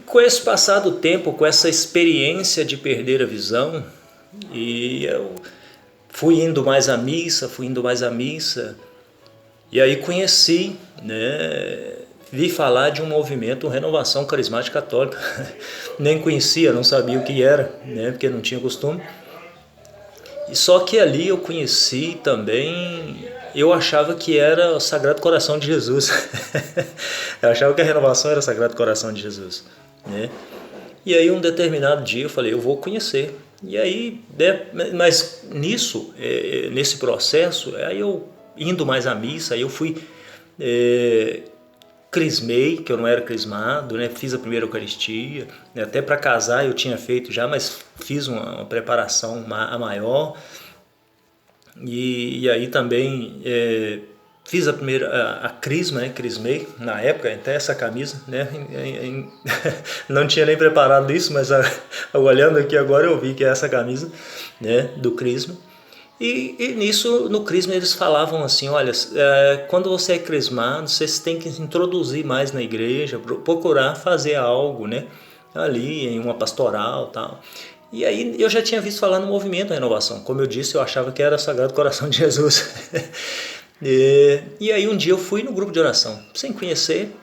com esse passar do tempo, com essa experiência de perder a visão, e eu fui indo mais à missa, e aí conheci, né, vi falar de um movimento Renovação Carismática Católica, nem conhecia, não sabia o que era, né, porque não tinha costume, e só que ali eu conheci também, eu achava que era o Sagrado Coração de Jesus, eu achava que a renovação era o Sagrado Coração de Jesus, né? E aí um determinado dia eu falei, eu vou conhecer, e aí, mas nisso, nesse processo, aí eu indo mais à missa. Aí eu fui, crismei, que eu não era crismado, né? Fiz a primeira Eucaristia, né? Até para casar eu tinha feito já, mas fiz uma preparação a maior. E aí também fiz a primeira, a crisma, né? Crismei, na época, até essa camisa, né? Não tinha nem preparado isso, mas olhando aqui agora eu vi que é essa camisa, né? Do crisma. E nisso, no crisma, eles falavam assim, olha, quando você é crismado, você tem que se introduzir mais na igreja, procurar fazer algo, né? Ali, em uma pastoral e tal. E aí eu já tinha visto falar no movimento Renovação. Como eu disse, eu achava que era Sagrado Coração de Jesus. E aí um dia eu fui no grupo de oração, sem conhecer.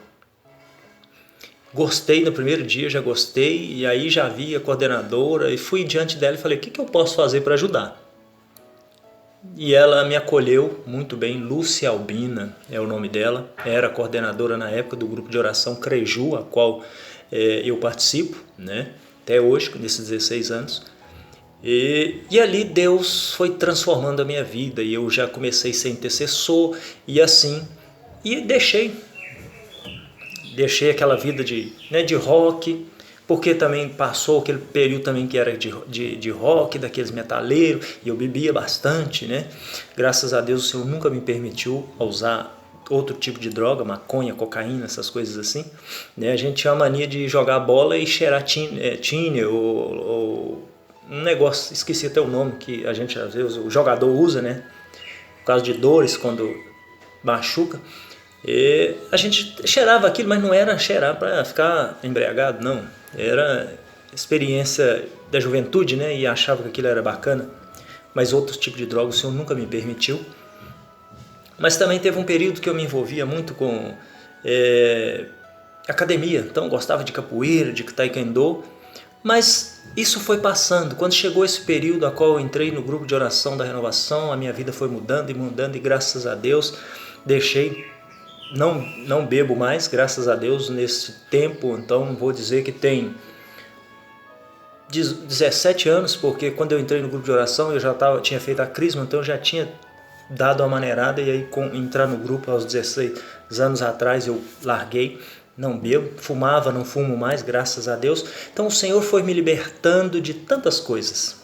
Gostei no primeiro dia, já gostei. E aí já vi a coordenadora e fui diante dela e falei, o que eu posso fazer para ajudar? E ela me acolheu muito bem. Lúcia Albina é o nome dela. Era coordenadora na época do grupo de oração Creju, a qual eu participo, né? Até hoje, nesses 16 anos. E ali Deus foi transformando a minha vida. E eu já comecei a ser intercessor e assim. E deixei aquela vida de rock, porque também passou aquele período também que era de rock, daqueles metaleiros, e eu bebia bastante, né? Graças a Deus o Senhor nunca me permitiu usar outro tipo de droga, maconha, cocaína, essas coisas assim, né? A gente tinha a mania de jogar bola e cheirar tiner ou um negócio, esqueci até o nome, que a gente às vezes o jogador usa, né? Por causa de dores quando machuca. E a gente cheirava aquilo, mas não era cheirar para ficar embriagado, não. Era experiência da juventude, né? E achava que aquilo era bacana. Mas outro tipo de droga o Senhor nunca me permitiu. Mas também teve um período que eu me envolvia muito com academia. Então gostava de capoeira, de taekwondo. Mas isso foi passando. Quando chegou esse período a qual eu entrei no grupo de oração da Renovação, a minha vida foi mudando e mudando. E graças a Deus deixei. Não bebo mais, graças a Deus, nesse tempo. Então vou dizer que tem 17 anos, porque quando eu entrei no grupo de oração eu já tinha feito a crisma, então eu já tinha dado a maneirada. E aí entrar no grupo aos 16 anos atrás eu larguei, não bebo, fumava, não fumo mais, graças a Deus. Então o Senhor foi me libertando de tantas coisas.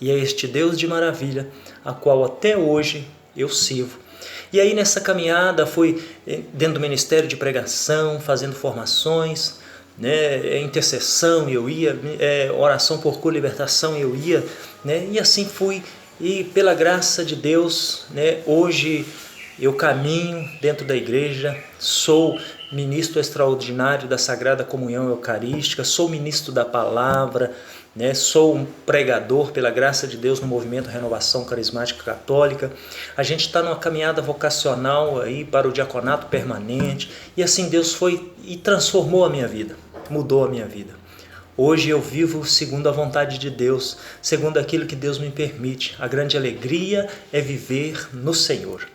E é este Deus de maravilha, a qual até hoje eu sirvo. E aí nessa caminhada fui dentro do ministério de pregação, fazendo formações, né, intercessão eu ia, oração por cura e libertação eu ia, né, e assim fui. E pela graça de Deus, né, hoje eu caminho dentro da igreja, sou ministro extraordinário da Sagrada Comunhão Eucarística, sou ministro da Palavra, né? Sou um pregador pela graça de Deus no movimento Renovação Carismática Católica. A gente está numa caminhada vocacional aí para o diaconato permanente. E assim Deus foi e transformou a minha vida, mudou a minha vida. Hoje eu vivo segundo a vontade de Deus, segundo aquilo que Deus me permite. A grande alegria é viver no Senhor.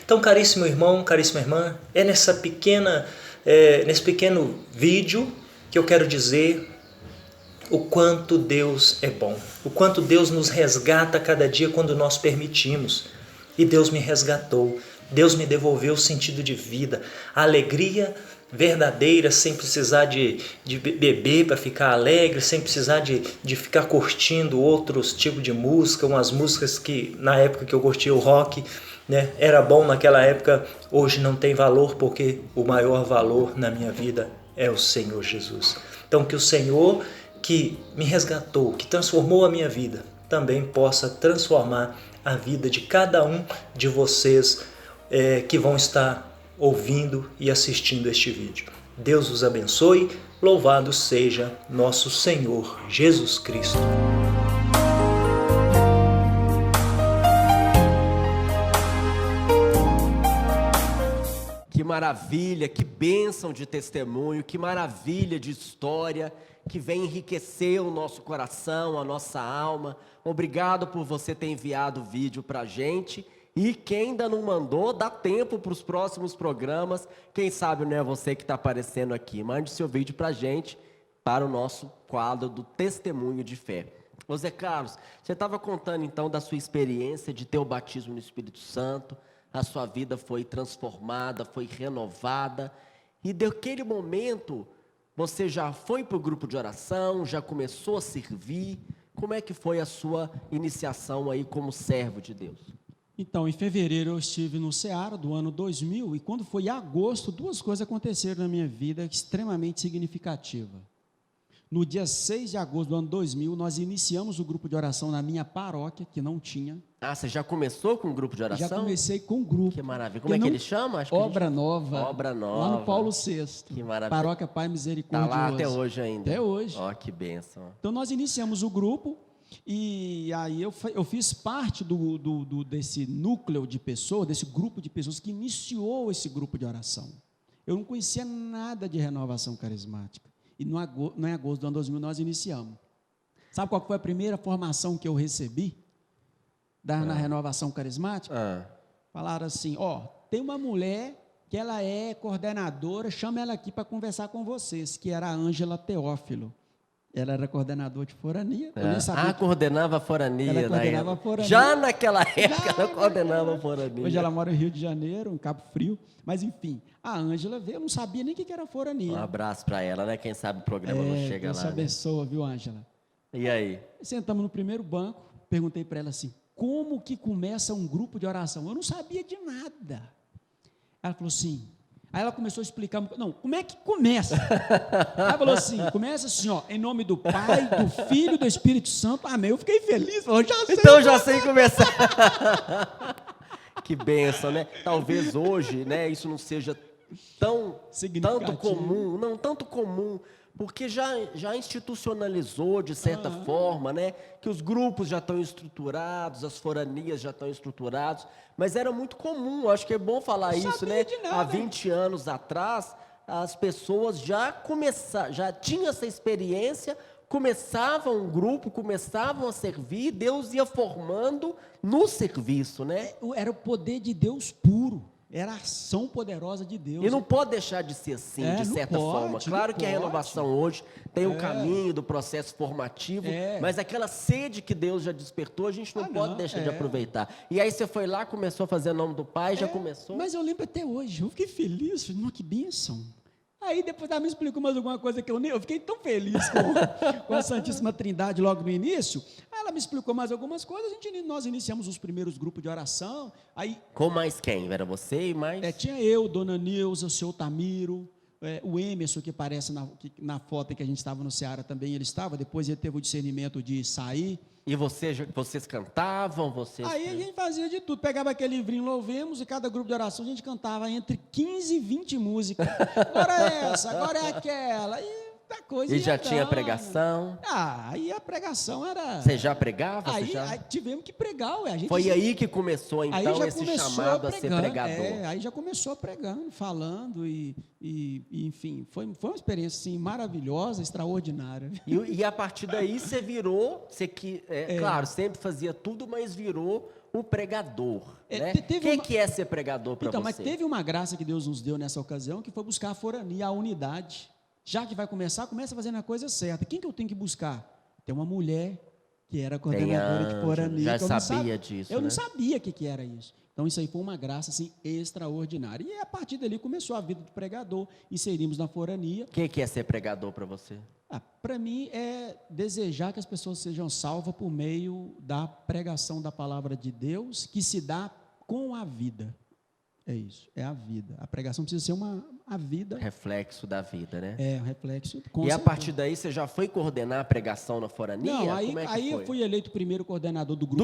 Então, caríssimo irmão, caríssima irmã, nesse pequeno vídeo que eu quero dizer o quanto Deus é bom, o quanto Deus nos resgata cada dia quando nós permitimos. E Deus me resgatou, Deus me devolveu o sentido de vida, a alegria verdadeira, sem precisar de beber para ficar alegre, sem precisar de ficar curtindo outros tipos de música, umas músicas que na época que eu curtia o rock, né, era bom naquela época, hoje não tem valor, porque o maior valor na minha vida é o Senhor Jesus. Então que o Senhor que me resgatou, que transformou a minha vida, também possa transformar a vida de cada um de vocês que vão estar ouvindo e assistindo este vídeo. Deus os abençoe, louvado seja nosso Senhor Jesus Cristo. Que maravilha, que bênção de testemunho, que maravilha de história, que vem enriquecer o nosso coração, a nossa alma. Obrigado por você ter enviado o vídeo para a gente. E quem ainda não mandou, dá tempo para os próximos programas. Quem sabe não é você que está aparecendo aqui. Mande seu vídeo para a gente, para o nosso quadro do Testemunho de Fé. Ô Zé Carlos, você estava contando então da sua experiência de ter o batismo no Espírito Santo, a sua vida foi transformada, foi renovada. E daquele momento, você já foi para o grupo de oração, já começou a servir. Como é que foi a sua iniciação aí como servo de Deus? Então, em fevereiro eu estive no Ceará do ano 2000 e quando foi em agosto, duas coisas aconteceram na minha vida extremamente significativas. No dia 6 de agosto do ano 2000, nós iniciamos o grupo de oração na minha paróquia, que não tinha. Ah, você já começou com o grupo de oração? Já comecei com o grupo. Que maravilha. Como é que ele chama? Acho que Obra Nova. Obra Nova. Lá no Paulo VI. Que maravilha. Paróquia Pai Misericordioso. Está lá até hoje ainda. Até hoje. Ó, que bênção. Então nós iniciamos o grupo e aí eu fiz parte desse núcleo de pessoas, desse grupo de pessoas que iniciou esse grupo de oração. Eu não conhecia nada de renovação carismática. E no agosto do ano 2000 nós iniciamos. Sabe qual foi a primeira formação que eu recebi na renovação carismática? Falaram assim, tem uma mulher que ela é coordenadora, chama ela aqui para conversar com vocês, que era a Ângela Teófilo. Ela era coordenadora de forania. Eu nem sabia coordenava a forania. Ela coordenava a forania. Já naquela época ela coordenava a forania. Hoje ela mora no Rio de Janeiro, em Cabo Frio. Mas, enfim, a Ângela veio, eu não sabia nem o que era forania. Um abraço para ela, né? Quem sabe o programa não chega lá. Deus abençoa, viu, Ângela? E aí? Sentamos no primeiro banco, perguntei para ela assim, como que começa um grupo de oração? Eu não sabia de nada. Ela falou assim, aí ela começou a explicar, não, como é que começa? Ela falou assim, começa assim, em nome do Pai, do Filho e do Espírito Santo, amém. Eu fiquei feliz, falou, já sei. Então já sei começar. Que bênção, né? Talvez hoje, né, isso não seja tanto comum, porque já institucionalizou de certa forma, né, que os grupos já estão estruturados, as foranias já estão estruturadas, mas era muito comum, acho que é bom falar isso, né? Há 20 anos atrás, as pessoas já tinham essa experiência, começavam um grupo, começavam a servir, Deus ia formando no serviço, né? Era o poder de Deus puro. Era a ação poderosa de Deus. E não pode deixar de ser assim, de certa forma. Claro que a renovação hoje tem o caminho do processo formativo, mas aquela sede que Deus já despertou, a gente não pode deixar de aproveitar. E aí você foi lá, começou a fazer o nome do Pai, já começou? Mas eu lembro até hoje, eu fiquei feliz, falei, que bênção. Aí depois ela me explicou mais alguma coisa que eu fiquei tão feliz com a Santíssima Trindade logo no início. Aí ela me explicou mais algumas coisas, nós iniciamos os primeiros grupos de oração. Aí, com mais quem? Era você e mais? Tinha eu, Dona Neuza, o seu Tamiro, o Emerson, que aparece na foto em que a gente estava no Ceará também, ele estava, depois ele teve o discernimento de sair. E vocês cantavam? Aí a gente fazia de tudo, pegava aquele livrinho Louvemos e cada grupo de oração a gente cantava entre 15 e 20 músicas. Agora é essa, agora é aquela. E coisa e já tinha pregação? Aí a pregação era... Você já pregava? Aí tivemos que pregar. Foi aí que começou então esse chamado a ser pregador? Aí já começou pregando, falando e enfim, foi uma experiência assim, maravilhosa, extraordinária. E a partir daí você virou, claro, sempre fazia tudo, mas virou um pregador. Né? O que é ser pregador para você? Então, mas teve uma graça que Deus nos deu nessa ocasião, que foi buscar a forania, a unidade. Já que vai começa fazendo a coisa certa. Quem que eu tenho que buscar? Tem uma mulher que era coordenadora de forania. Já sabia disso, Eu não sabia o que era isso. Então, isso aí foi uma graça, assim, extraordinária. E a partir dali começou a vida de pregador. Inserimos na forania. O que é ser pregador para você? Para mim, é desejar que as pessoas sejam salvas por meio da pregação da palavra de Deus, que se dá com a vida. É isso, é a vida. A pregação precisa ser a vida. Reflexo da vida, né? Um reflexo. E a partir daí você já foi coordenar a pregação na forania? Não, aí eu fui eleito primeiro coordenador do grupo.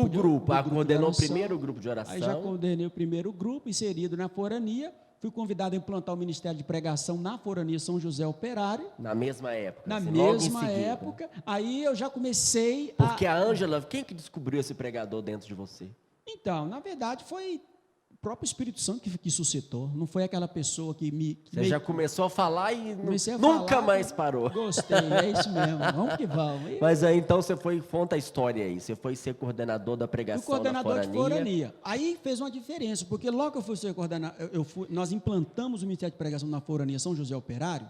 Coordenou o primeiro grupo de oração. Aí já coordenei o primeiro grupo, inserido na forania. Fui convidado a implantar o Ministério de Pregação na forania São José Operário. Na mesma época? Na mesma época. Aí eu já comecei Porque a Ângela, quem que descobriu esse pregador dentro de você? Então, na verdade, foi o próprio Espírito Santo que suscitou. Não foi aquela pessoa que Você já começou a falar e nunca mais parou. Gostei, é isso mesmo. Vamos que vamos. Mas aí então você conta a história aí. Você foi ser coordenador da pregação na forania. Aí fez uma diferença, porque logo que eu fui ser coordenador, nós implantamos o Ministério de Pregação na forania São José Operário.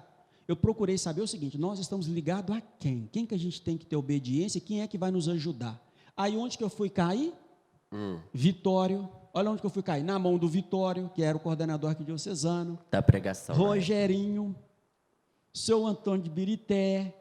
Eu procurei saber o seguinte: nós estamos ligados a quem? Quem que a gente tem que ter obediência? Quem é que vai nos ajudar? Aí onde que eu fui cair? Vitório. Olha onde que eu fui cair. Na mão do Vitório, que era o coordenador arquidiocesano. Da pregação. Rogerinho, seu Antônio de Birité.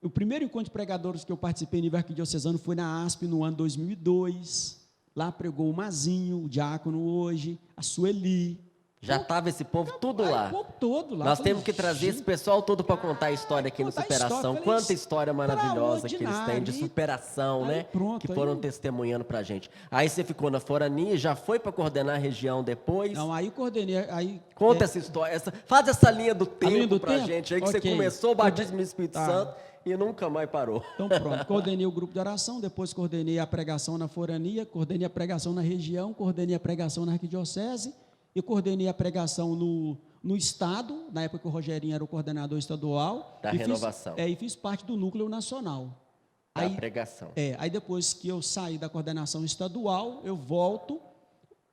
O primeiro encontro de pregadores que eu participei no nível arquidiocesano foi na ASP no ano 2002. Lá pregou o Mazinho, o diácono hoje, a Sueli. Já estava esse povo tudo lá. O povo todo lá. Nós Falei, temos que trazer esse pessoal todo para contar a história aqui no contar a Superação. história. Quanta história maravilhosa que eles têm de Extraordinário. superação, Aí né? pronto, Que foram aí- testemunhando para a gente. Aí você ficou na Forania, já foi para coordenar a região depois. Não, aí coordenei, aí... Conta essa história, faz essa linha do linha tempo do pra tempo? gente aí, que Ok. você começou o batismo no Espírito Tá. Santo e nunca mais parou. Então pronto, coordenei o grupo de oração, depois coordenei a pregação na Forania, coordenei a pregação na região, coordenei a pregação na arquidiocese e coordenei a pregação no estado, na época que o Rogerinho era o coordenador estadual. Da e renovação. E fiz parte do núcleo nacional. Da pregação. Aí depois que eu saí da coordenação estadual, eu volto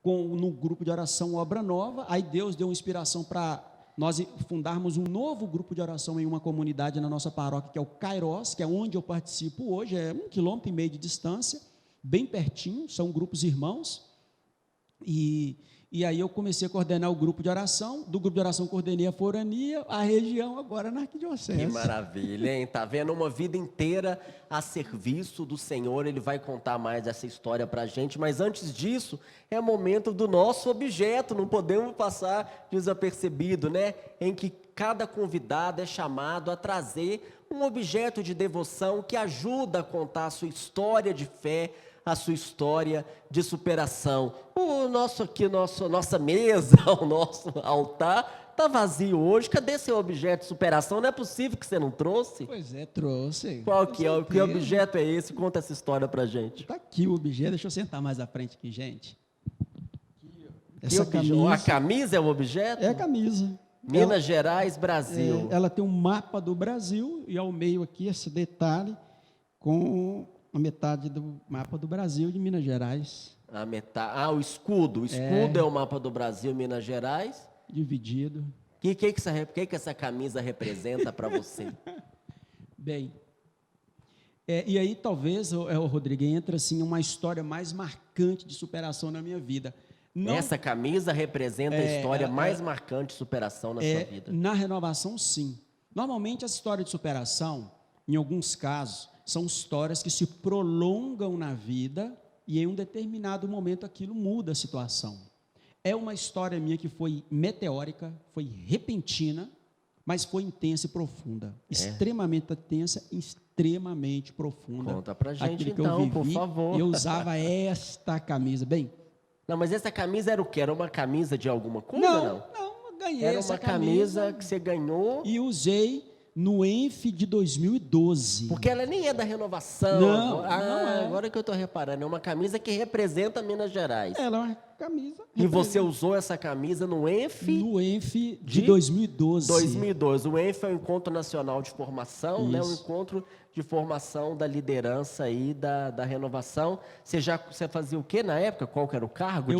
no grupo de oração Obra Nova, aí Deus deu uma inspiração para nós fundarmos um novo grupo de oração em uma comunidade na nossa paróquia, que é o Cairós, que é onde eu participo hoje, é 1,5 km de distância, bem pertinho, são grupos irmãos, e aí eu comecei a coordenar o grupo de oração, do grupo de oração coordenei a Forania, a região agora na arquidiocese. Que maravilha, hein? Tá vendo? Uma vida inteira a serviço do Senhor. Ele vai contar mais essa história pra gente. Mas antes disso, é momento do nosso objeto. Não podemos passar desapercebido, né? Em que cada convidado é chamado a trazer um objeto de devoção que ajuda a contar a sua história de fé, a sua história de superação. Nossa mesa, o nosso altar está vazio hoje. Cadê seu objeto de superação? Não é possível que você não trouxe. Pois é, trouxe. Qual Com que é? Que certeza. objeto é esse? Conta essa história pra gente. Está aqui o objeto, deixa eu sentar mais à frente aqui, gente. Que Essa objeto? A camisa camisa é o objeto? é a camisa. Minas Gerais, Brasil. Ela tem um mapa do Brasil e ao meio aqui esse detalhe com a metade do mapa do Brasil de Minas Gerais, O escudo. O escudo é o mapa do Brasil, Minas Gerais. dividido. O que essa camisa representa para você? Bem, e aí talvez, o Rodrigo, entra assim uma história mais marcante de superação na minha vida. Não, Essa camisa representa a história mais marcante de superação na sua vida. Na renovação, sim. Normalmente, essa história de superação, em alguns casos, são histórias que se prolongam na vida e em um determinado momento aquilo muda a situação. É uma história minha que foi meteórica, foi repentina, mas foi intensa e profunda. Extremamente intensa e extremamente profunda. Conta pra gente, Aquilo que então, eu vivi, por favor. Eu usava esta camisa. Bem, Não, mas essa camisa era o quê? Era uma camisa de alguma coisa? não, eu ganhei Era essa uma camisa que você ganhou, e usei no ENF de 2012. porque ela nem é da renovação. Não, não é. Agora que eu estou reparando, é uma camisa que representa Minas Gerais. Ela é uma camisa. E você usou essa camisa no ENF no ENF de de 2012. 2012. O ENF é o Encontro Nacional de Formação, né? O Isso. encontro de formação da liderança aí da renovação. Você fazia o quê na época? Qual que era o cargo?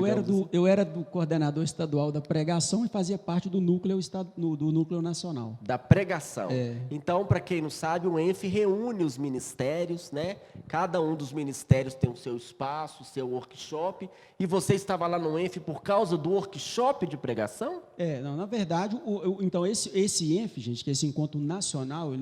Eu era do coordenador estadual da pregação e fazia parte do núcleo, do núcleo nacional. Da pregação. É. Então, para quem não sabe, o ENF reúne os ministérios, né? Cada um dos ministérios tem o seu espaço, o seu workshop. E você estava lá no ENF por causa do workshop de pregação? Não, na verdade, então esse ENF, gente, que é esse encontro nacional, e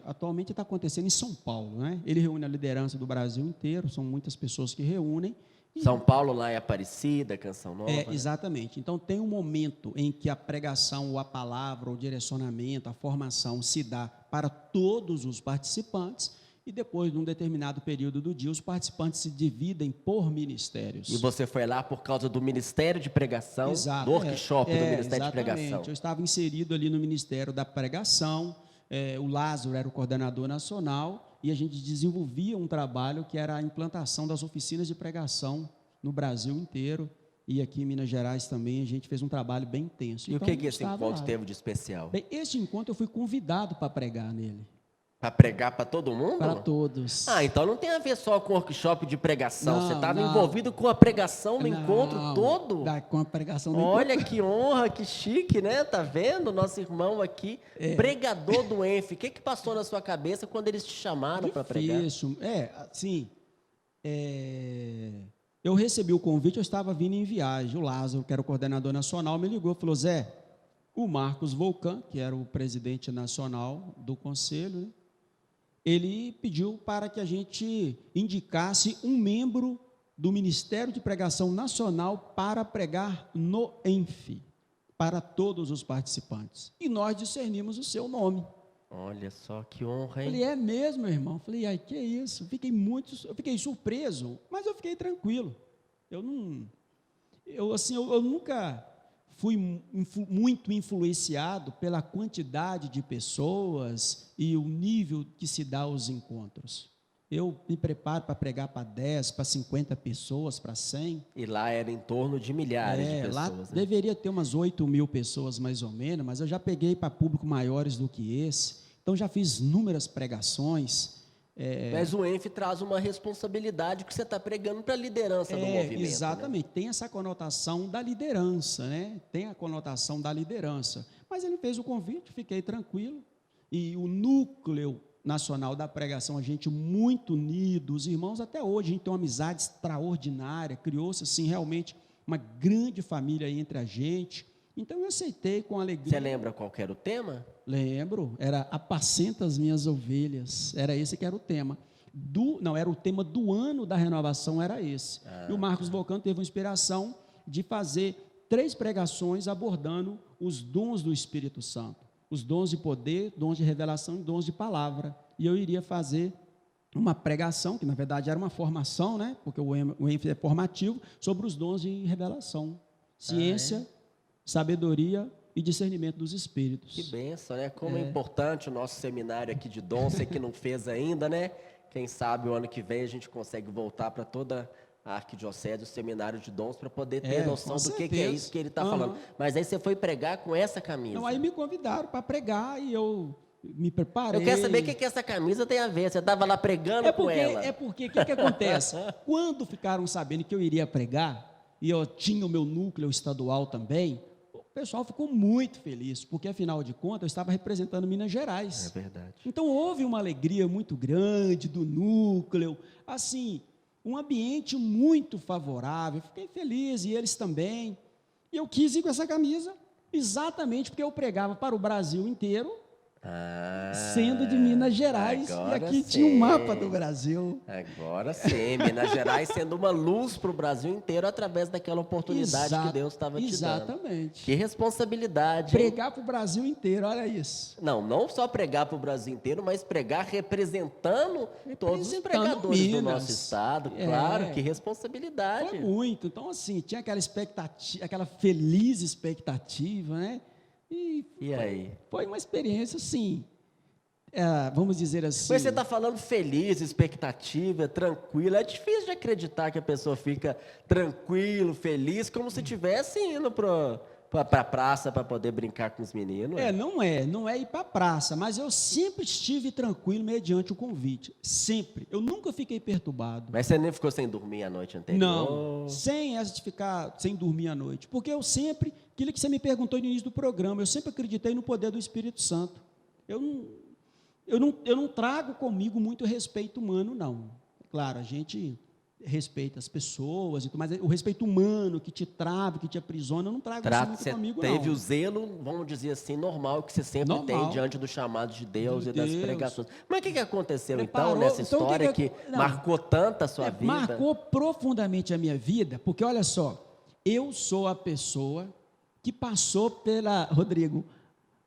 atualmente está acontecendo em São Paulo, né? Ele reúne a liderança do Brasil inteiro, são muitas pessoas que reúnem. São Paulo lá é Aparecida, Canção Nova. né? Exatamente. Então, tem um momento em que a pregação, ou a palavra, o direcionamento, a formação se dá para todos os participantes e depois, num determinado período do dia, os participantes se dividem por ministérios. E você foi lá por causa do Ministério de Pregação, Exato, do workshop do Ministério de exatamente. Pregação. Eu estava inserido ali no Ministério da Pregação, o Lázaro era o coordenador nacional e a gente desenvolvia um trabalho que era a implantação das oficinas de pregação no Brasil inteiro e aqui em Minas Gerais também a gente fez um trabalho bem intenso. E Então, o que eu esse estava encontro lá. teve de especial? Bem, este encontro eu fui convidado para pregar nele, Para pregar para todo mundo? para todos. Então não tem a ver só com o workshop de pregação. Não, Você estava não. envolvido com a pregação no encontro Não, todo? com a pregação do Olha que honra, que chique, né? Tá vendo? Nosso irmão aqui, pregador do ENF. O que passou na sua cabeça quando eles te chamaram para pregar? Difícil. eu recebi o convite, eu estava vindo em viagem. O Lázaro, que era o coordenador nacional, me ligou e falou: Zé, o Marcos Volcan, que era o presidente nacional do conselho, né, ele pediu para que a gente indicasse um membro do Ministério de Pregação Nacional para pregar no ENF, para todos os participantes. E nós discernimos o seu nome. Olha só que honra, hein? Falei: é mesmo, meu irmão? Falei: ai, que é isso? Eu fiquei surpreso, mas eu fiquei tranquilo. Eu nunca fui muito influenciado pela quantidade de pessoas e o nível que se dá aos encontros. Eu me preparo para pregar para 10, para 50 pessoas, para 100. E lá era em torno de milhares de pessoas. Lá né? deveria ter umas 8.000 pessoas, mais ou menos, mas eu já peguei para público maiores do que esse. Então, já fiz inúmeras pregações. Mas o ENF traz uma responsabilidade que você está pregando para a liderança do movimento. Exatamente, né? tem essa conotação da liderança, né? Tem a conotação da liderança. Mas ele fez o convite, fiquei tranquilo. E o núcleo nacional da pregação, a gente muito unido, os irmãos até hoje, a gente tem uma amizade extraordinária, criou-se assim realmente uma grande família aí entre a gente. Então eu aceitei com alegria. Você lembra qual que era o tema? Lembro, era Apacenta as Minhas Ovelhas, era esse que era o tema. Era o tema do ano da renovação, era esse. E o Marcos Volcan teve uma inspiração de fazer 3 pregações abordando os dons do Espírito Santo. Os dons de poder, dons de revelação e dons de palavra. E eu iria fazer uma pregação, que na verdade era uma formação, né? Porque o ENF é formativo, sobre os dons de revelação. Ciência, sabedoria e discernimento dos espíritos. Que benção, né? Como é importante o nosso seminário aqui de dons, você que não fez ainda, né? Quem sabe o ano que vem a gente consegue voltar para toda a arquidiocese, o seminário de dons, para poder ter noção do que é isso que ele está falando. Mas aí você foi pregar com essa camisa. Não, aí me convidaram para pregar e eu me preparei. Eu quero saber o que essa camisa tem a ver. Você estava lá pregando com ela. É porque, o que acontece? Quando ficaram sabendo que eu iria pregar, e eu tinha o meu núcleo estadual também, o pessoal ficou muito feliz, porque, afinal de contas, eu estava representando Minas Gerais. É verdade. Então, houve uma alegria muito grande do núcleo, assim, um ambiente muito favorável. Fiquei feliz, e eles também. E eu quis ir com essa camisa, exatamente porque eu pregava para o Brasil inteiro, sendo de Minas Gerais, e aqui tinha um mapa do Brasil. Agora sim, Minas Gerais sendo uma luz para o Brasil inteiro através daquela oportunidade que Deus estava te dando. Exatamente. Que responsabilidade. Pregar para o Brasil inteiro, olha isso. Não só pregar para o Brasil inteiro, mas pregar representando todos os pregadores Minas. do nosso estado. Claro, que responsabilidade. Foi muito. Então, assim, tinha aquela expectativa, aquela feliz expectativa, né? E aí? Foi uma experiência, assim, vamos dizer assim... Mas você está falando feliz, expectativa, tranquilo. É difícil de acreditar que a pessoa fica tranquilo, feliz, como se estivesse indo para a praça para poder brincar com os meninos. Não é ir para a praça, mas eu sempre estive tranquilo mediante o convite, sempre. Eu nunca fiquei perturbado. Mas você nem ficou sem dormir a noite anterior? Não, sem essa de ficar sem dormir à noite, porque eu sempre, aquilo que você me perguntou no início do programa, eu sempre acreditei no poder do Espírito Santo. Eu não trago comigo muito respeito humano, não. Claro, a gente respeita as pessoas, mas o respeito humano que te trava, que te aprisiona, eu não trago isso muito comigo, não. Teve o zelo, vamos dizer assim, normal, que você sempre tem diante do chamado de Deus e das pregações. Mas o que aconteceu, então, nessa história que marcou tanto a sua vida? Marcou profundamente a minha vida, porque, olha só, eu sou a pessoa que passou Rodrigo,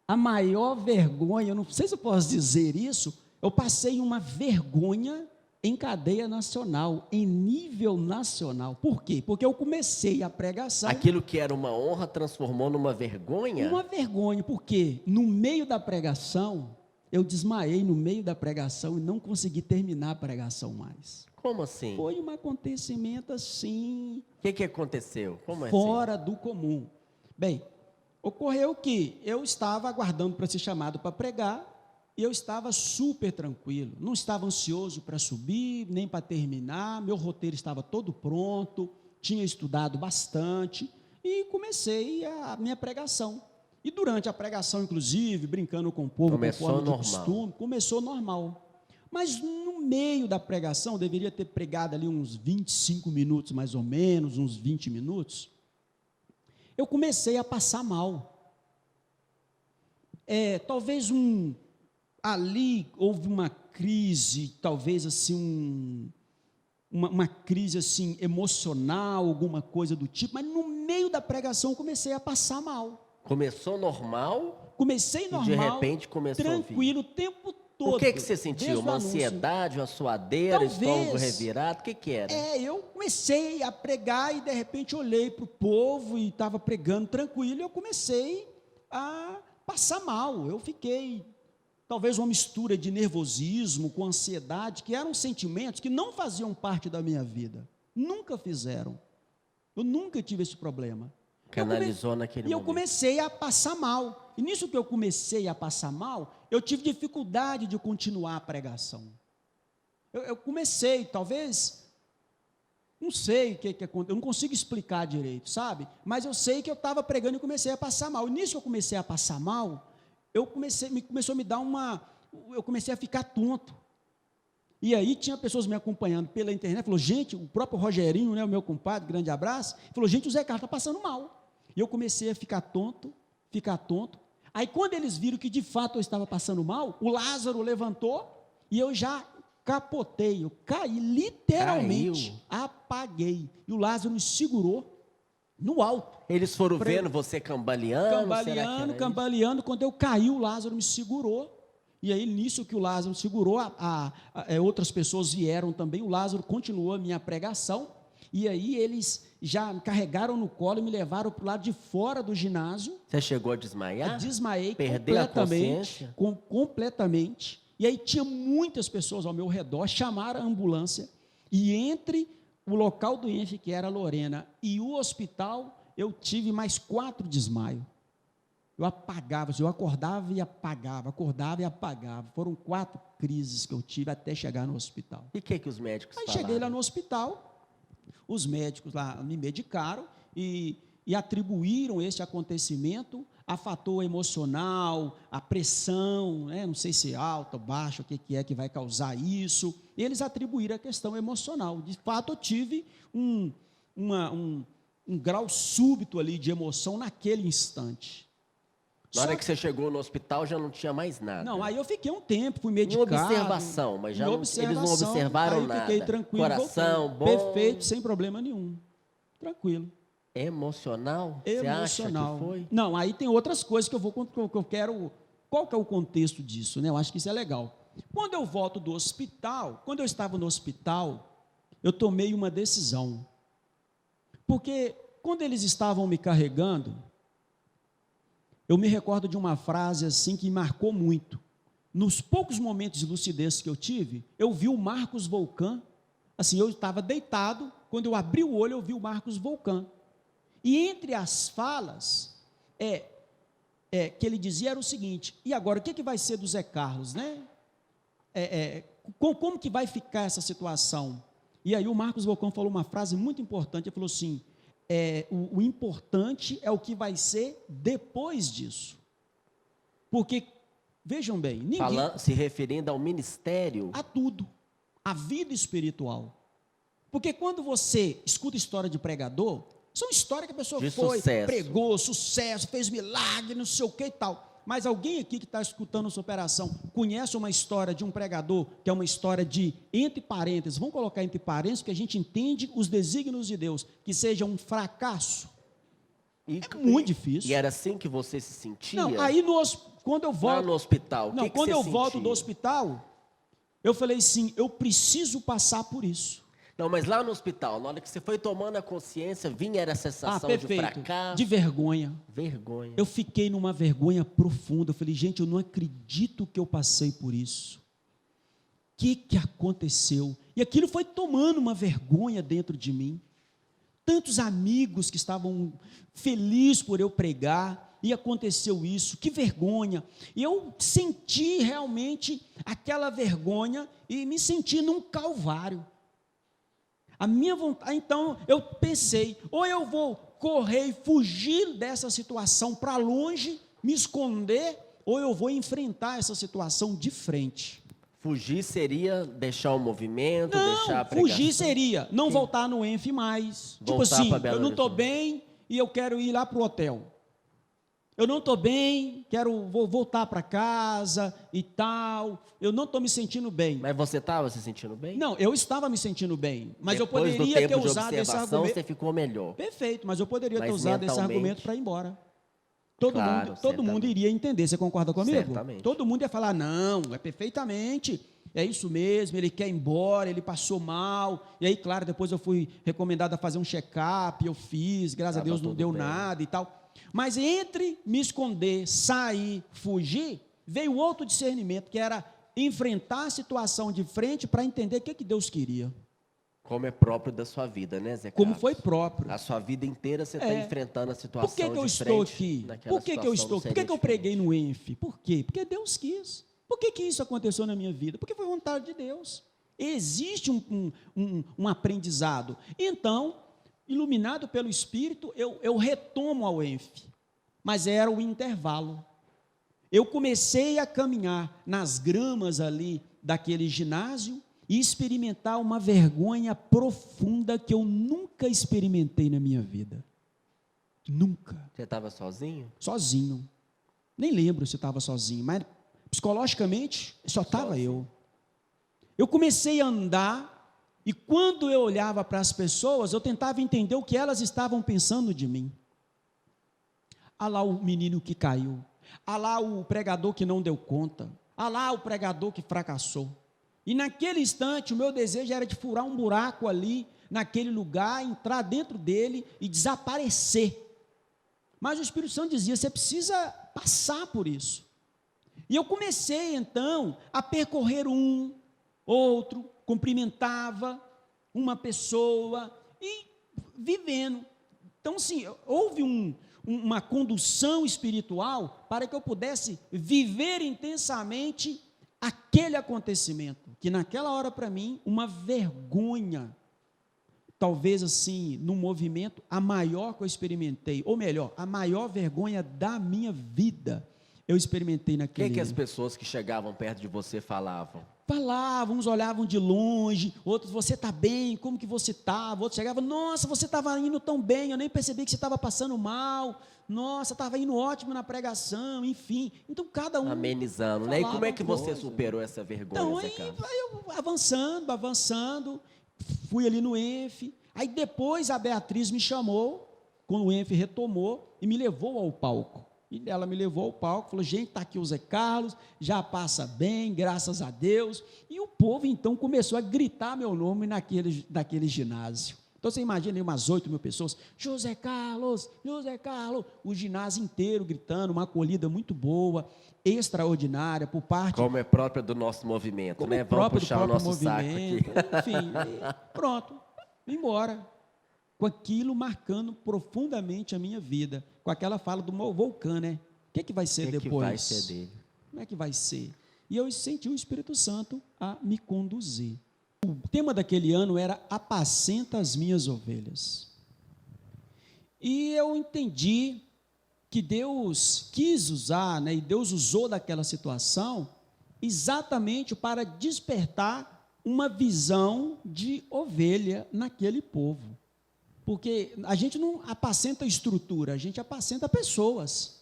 a maior vergonha, eu não sei se eu posso dizer isso, eu passei uma vergonha em cadeia nacional, em nível nacional. Por quê? Porque eu comecei a pregação... Aquilo que era uma honra transformou numa vergonha? Uma vergonha, porque no meio da pregação, eu desmaiei no meio da pregação e não consegui terminar a pregação mais. Como assim? Foi um acontecimento assim... O que aconteceu? Como fora do comum. Bem, ocorreu que eu estava aguardando para ser chamado para pregar, e eu estava super tranquilo, não estava ansioso para subir, nem para terminar, meu roteiro estava todo pronto, tinha estudado bastante, e comecei a minha pregação. E durante a pregação, inclusive, brincando com o povo, começou conforme normal. de costume, começou normal. Mas no meio da pregação, eu deveria ter pregado ali uns 25 minutos, mais ou menos, uns 20 minutos, eu comecei a passar mal. Talvez ali houve uma crise, talvez assim, uma crise assim, emocional, alguma coisa do tipo, mas no meio da pregação eu comecei a passar mal. Começou normal? Comecei normal, de repente começou tranquilo, o tempo todo. O que você sentiu? Uma ansiedade, uma suadeira, estômago revirado? O que era? Eu comecei a pregar e de repente olhei para o povo e estava pregando tranquilo e eu comecei a passar mal. Eu fiquei, talvez uma mistura de nervosismo com ansiedade, que eram sentimentos que não faziam parte da minha vida. Nunca fizeram. Eu nunca tive esse problema. Canalizou naquele momento. E eu comecei a passar mal. E nisso que eu comecei a passar mal, eu tive dificuldade de continuar a pregação. Eu comecei, talvez, não sei o que aconteceu, eu não consigo explicar direito, sabe? Mas eu sei que eu estava pregando e comecei a passar mal. E nisso que eu comecei a passar mal, começou a me dar eu comecei a ficar tonto. E aí tinha pessoas me acompanhando pela internet, falou, gente, o próprio Rogerinho, né, o meu compadre, grande abraço, falou, gente, o Zé Carlos está passando mal. E eu comecei a ficar tonto. Aí quando eles viram que de fato eu estava passando mal, o Lázaro levantou e eu já capotei, eu caí, literalmente, apaguei. E o Lázaro me segurou no alto. Eles foram vendo você cambaleando? Cambaleando, quando eu caí, o Lázaro me segurou. E aí, nisso que o Lázaro segurou, outras pessoas vieram também, o Lázaro continuou a minha pregação, e aí eles já me carregaram no colo e me levaram para o lado de fora do ginásio. Você chegou a desmaiar? Desmaiei Perdeu completamente. A consciência? Completamente. E aí tinha muitas pessoas ao meu redor, chamaram a ambulância, e entre o local do INF, que era Lorena, e o hospital, eu tive mais 4 desmaios. Eu apagava, eu acordava e apagava, Foram 4 crises que eu tive até chegar no hospital. E o que os médicos falaram? Aí cheguei lá no hospital, os médicos lá me medicaram e atribuíram esse acontecimento a fator emocional, a pressão, né? Não sei se é alta ou baixa, o que é que vai causar isso. Eles atribuíram a questão emocional. De fato, eu tive um grau súbito ali de emoção naquele instante. Na hora que você chegou no hospital, já não tinha mais nada. Não, aí eu fiquei um tempo, fui medicado. Em observação, mas já eles não observaram nada. Aí fiquei tranquilo. Coração bom. Perfeito, sem problema nenhum. Tranquilo. Emocional? Emocional. Você acha que foi? Não, aí tem outras coisas que eu quero... Qual que é o contexto disso, né? Eu acho que isso é legal. Quando eu volto do hospital, quando eu estava no hospital, eu tomei uma decisão. Porque quando eles estavam me carregando, eu me recordo de uma frase assim que me marcou muito. Nos poucos momentos de lucidez que eu tive, eu vi o Marcos Volcan, assim, eu estava deitado, quando eu abri o olho, eu vi o Marcos Volcan. E entre as falas, que ele dizia era o seguinte, e agora, o que vai ser do Zé Carlos, né? Como que vai ficar essa situação? E aí o Marcos Volcan falou uma frase muito importante, ele falou assim, o importante é o que vai ser depois disso. Porque, vejam bem, se referindo ao ministério. A tudo, a vida espiritual. Porque quando você escuta história de pregador, são histórias que a pessoa pregou, sucesso, fez milagre, não sei o que e tal. Mas alguém aqui que está escutando essa operação, conhece uma história de um pregador, que é uma história de, entre parênteses, vamos colocar entre parênteses, que a gente entende os desígnios de Deus, que seja um fracasso. É muito difícil. E era assim que você se sentia? Não, aí quando eu volto... Lá no hospital, não, quando eu volto do hospital, eu falei assim, eu preciso passar por isso. Não, mas lá no hospital, na hora que você foi tomando a consciência, vinha essa sensação de fracasso. De vergonha. Vergonha. Eu fiquei numa vergonha profunda. Eu falei, gente, eu não acredito que eu passei por isso. O que aconteceu? E aquilo foi tomando uma vergonha dentro de mim. Tantos amigos que estavam felizes por eu pregar, e aconteceu isso, que vergonha. E eu senti realmente aquela vergonha e me senti num calvário. A minha vontade, então eu pensei, ou eu vou correr e fugir dessa situação para longe, me esconder, ou eu vou enfrentar essa situação de frente. Fugir seria deixar o movimento, deixar a pregação? Fugir seria não voltar no ENF mais. Tipo Voltar assim, pra Belo eu não estou Horizonte. bem e eu quero ir lá para o hotel. Eu não estou bem, vou voltar para casa e tal. Eu não estou me sentindo bem. Mas você estava se sentindo bem? Não, eu estava me sentindo bem, mas Depois eu poderia do tempo ter de usado esse observação, argumento. você ficou melhor. Perfeito, mas eu poderia ter Mas usado esse mentalmente- argumento para ir embora. Todo Claro, mundo iria entender. Você concorda comigo? Certamente. Todo mundo ia falar: não, é perfeitamente. É isso mesmo, ele quer ir embora, ele passou mal. E aí, claro, depois eu fui recomendado a fazer um check-up, eu fiz, graças a Tava Deus não tudo deu bem. nada e tal. Mas entre me esconder, sair, fugir, veio outro discernimento, que era enfrentar a situação de frente para entender o que Deus queria. Como é próprio da sua vida, né, Zé Como Carlos? foi próprio. A sua vida inteira você está enfrentando a situação Por que eu de estou frente aqui? naquela Por que eu situação estou não aqui? Por seria que eu diferente. preguei no ENF? Por quê? Porque Deus quis. Por que isso aconteceu na minha vida? Porque foi vontade de Deus. Existe um aprendizado. Então, iluminado pelo Espírito, eu retomo ao ENF. Mas era o intervalo. Eu comecei a caminhar nas gramas ali daquele ginásio e experimentar uma vergonha profunda que eu nunca experimentei na minha vida. Nunca. Você estava sozinho? Sozinho. Nem lembro se estava sozinho, mas psicologicamente só estava eu. Eu comecei a andar e quando eu olhava para as pessoas, eu tentava entender o que elas estavam pensando de mim. Ah lá o menino que caiu. Ah lá o pregador que não deu conta. Ah lá o pregador que fracassou. E naquele instante, o meu desejo era de furar um buraco ali, naquele lugar, entrar dentro dele e desaparecer. Mas o Espírito Santo dizia: você precisa passar por isso. E eu comecei, então, a percorrer outro, cumprimentava uma pessoa e vivendo. Então, sim, houve uma condução espiritual para que eu pudesse viver intensamente aquele acontecimento, que naquela hora para mim, uma vergonha, talvez assim, no movimento, a maior que eu experimentei, ou melhor, a maior vergonha da minha vida, eu experimentei O naquele... que as pessoas que chegavam perto de você falavam? Falavam, uns olhavam de longe, outros: você está bem, como que você estava? Outros chegavam: nossa, você estava indo tão bem, eu nem percebi que você estava passando mal, nossa, estava indo ótimo na pregação, enfim. Então, cada um Amenizando, né? E como é que você coisa. superou essa vergonha, Então, Zé aí Carlos? eu avançando, fui ali no ENF, aí depois a Beatriz me chamou, quando o ENF retomou, e me levou ao palco. E ela me levou ao palco, falou: gente, está aqui o Zé Carlos, já passa bem, graças a Deus. E o povo, então, começou a gritar meu nome naquele ginásio. Então, você imagina aí umas 8 mil pessoas: José Carlos, o ginásio inteiro gritando, uma acolhida muito boa, extraordinária, por parte... Como é própria do nosso movimento, como né? é Vamos próprio do puxar o próprio nosso saco movimento, aqui. enfim, e pronto, vim embora, com aquilo marcando profundamente a minha vida, com aquela fala do meu vulcão, né? O que vai ser O que depois? vai ser dele? Como é que vai ser? E eu senti o Espírito Santo a me conduzir. O tema daquele ano era Apacenta as minhas ovelhas. E eu entendi que Deus quis usar, né, e Deus usou daquela situação exatamente para despertar uma visão de ovelha naquele povo. Porque a gente não apacenta estrutura, a gente apacenta pessoas.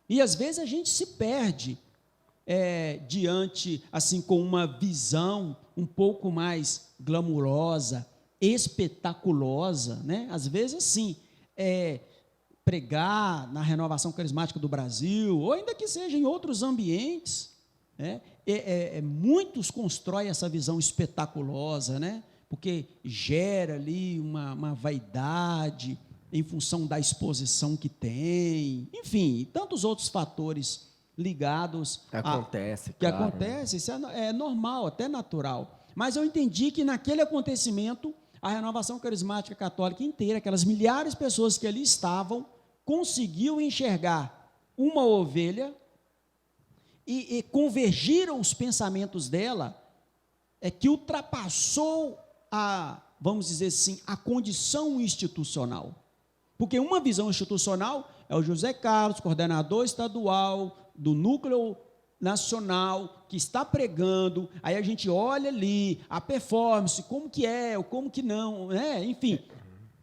E às vezes a gente se perde diante, assim, com uma visão um pouco mais glamurosa, espetaculosa, né? Às vezes, assim, pregar na Renovação Carismática do Brasil, ou ainda que seja em outros ambientes, né? Muitos constroem essa visão espetaculosa, né? Porque gera ali uma vaidade em função da exposição que tem, enfim, tantos outros fatores ligados Acontece, que claro, acontece, isso é normal, até natural. Mas eu entendi que naquele acontecimento, a Renovação Carismática Católica inteira, aquelas milhares de pessoas que ali estavam, conseguiu enxergar uma ovelha e convergiram os pensamentos dela, que ultrapassou vamos dizer assim, a condição institucional. Porque uma visão institucional é o José Carlos, coordenador estadual do Núcleo Nacional, que está pregando, aí a gente olha ali a performance, como que é, ou como que não, né? Enfim,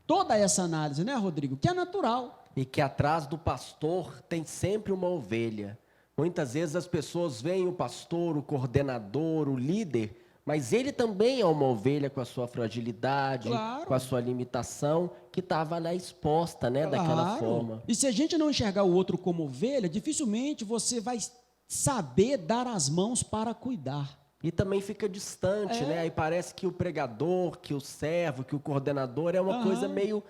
toda essa análise, né, Rodrigo, que é natural. E que atrás do pastor tem sempre uma ovelha. Muitas vezes as pessoas veem o pastor, o coordenador, o líder, mas ele também é uma ovelha com a sua fragilidade, Claro. com a sua limitação, que estava lá exposta, né, daquela Claro. forma. E se a gente não enxergar o outro como ovelha, dificilmente você vai saber dar as mãos para cuidar. E também fica distante, né? Aí parece que o pregador, que o servo, que o coordenador é uma coisa meio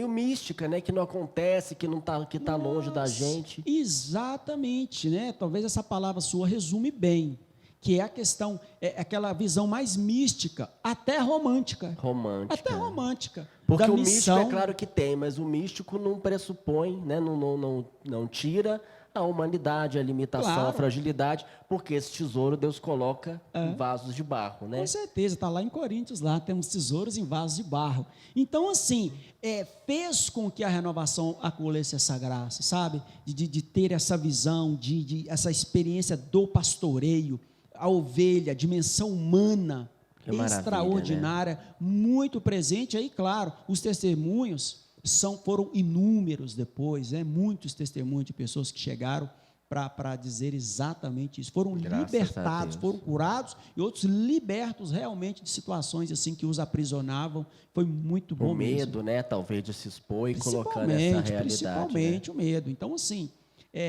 mística, né? Que não acontece, que tá longe da gente. Exatamente, né? Talvez essa palavra sua resume bem, que é a questão, é aquela visão mais mística, até romântica. Romântica. Até romântica. Porque da o missão. místico é claro que tem, mas o místico não pressupõe, né? Não tira a humanidade, a limitação, Claro. a fragilidade, porque esse tesouro Deus coloca em vasos de barro, né? Com certeza, está lá em Coríntios, lá temos tesouros em vasos de barro. Então, assim, fez com que a renovação acolhesse essa graça, sabe? De ter essa visão, de essa experiência do pastoreio, a ovelha, a dimensão humana, Que maravilha, extraordinária, muito presente. Aí, claro, os testemunhos foram inúmeros depois, né? Muitos testemunhos de pessoas que chegaram para dizer exatamente isso. Foram Graças libertados, a Deus. foram curados e outros libertos realmente de situações assim que os aprisionavam. Foi muito bom O medo, mesmo. né? Talvez de se expor e colocando essa realidade. Principalmente né? o medo. Então, assim,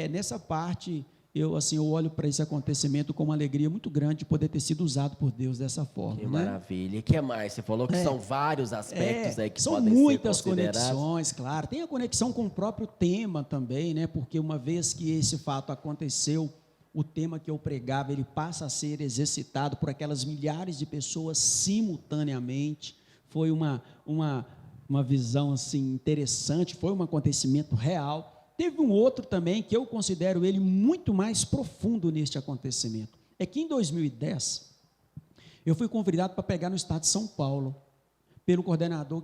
nessa parte, eu olho para esse acontecimento com uma alegria muito grande de poder ter sido usado por Deus dessa forma. Que né? maravilha. E o que mais? Você falou que são vários aspectos aí que são podem muitas ser considerados. conexões, claro. Tem a conexão com o próprio tema também, né? Porque uma vez que esse fato aconteceu, o tema que eu pregava, ele passa a ser exercitado por aquelas milhares de pessoas simultaneamente. Foi uma visão assim interessante, foi um acontecimento real. Teve um outro também que eu considero ele muito mais profundo neste acontecimento. É que em 2010, eu fui convidado para pregar no estado de São Paulo, pelo coordenador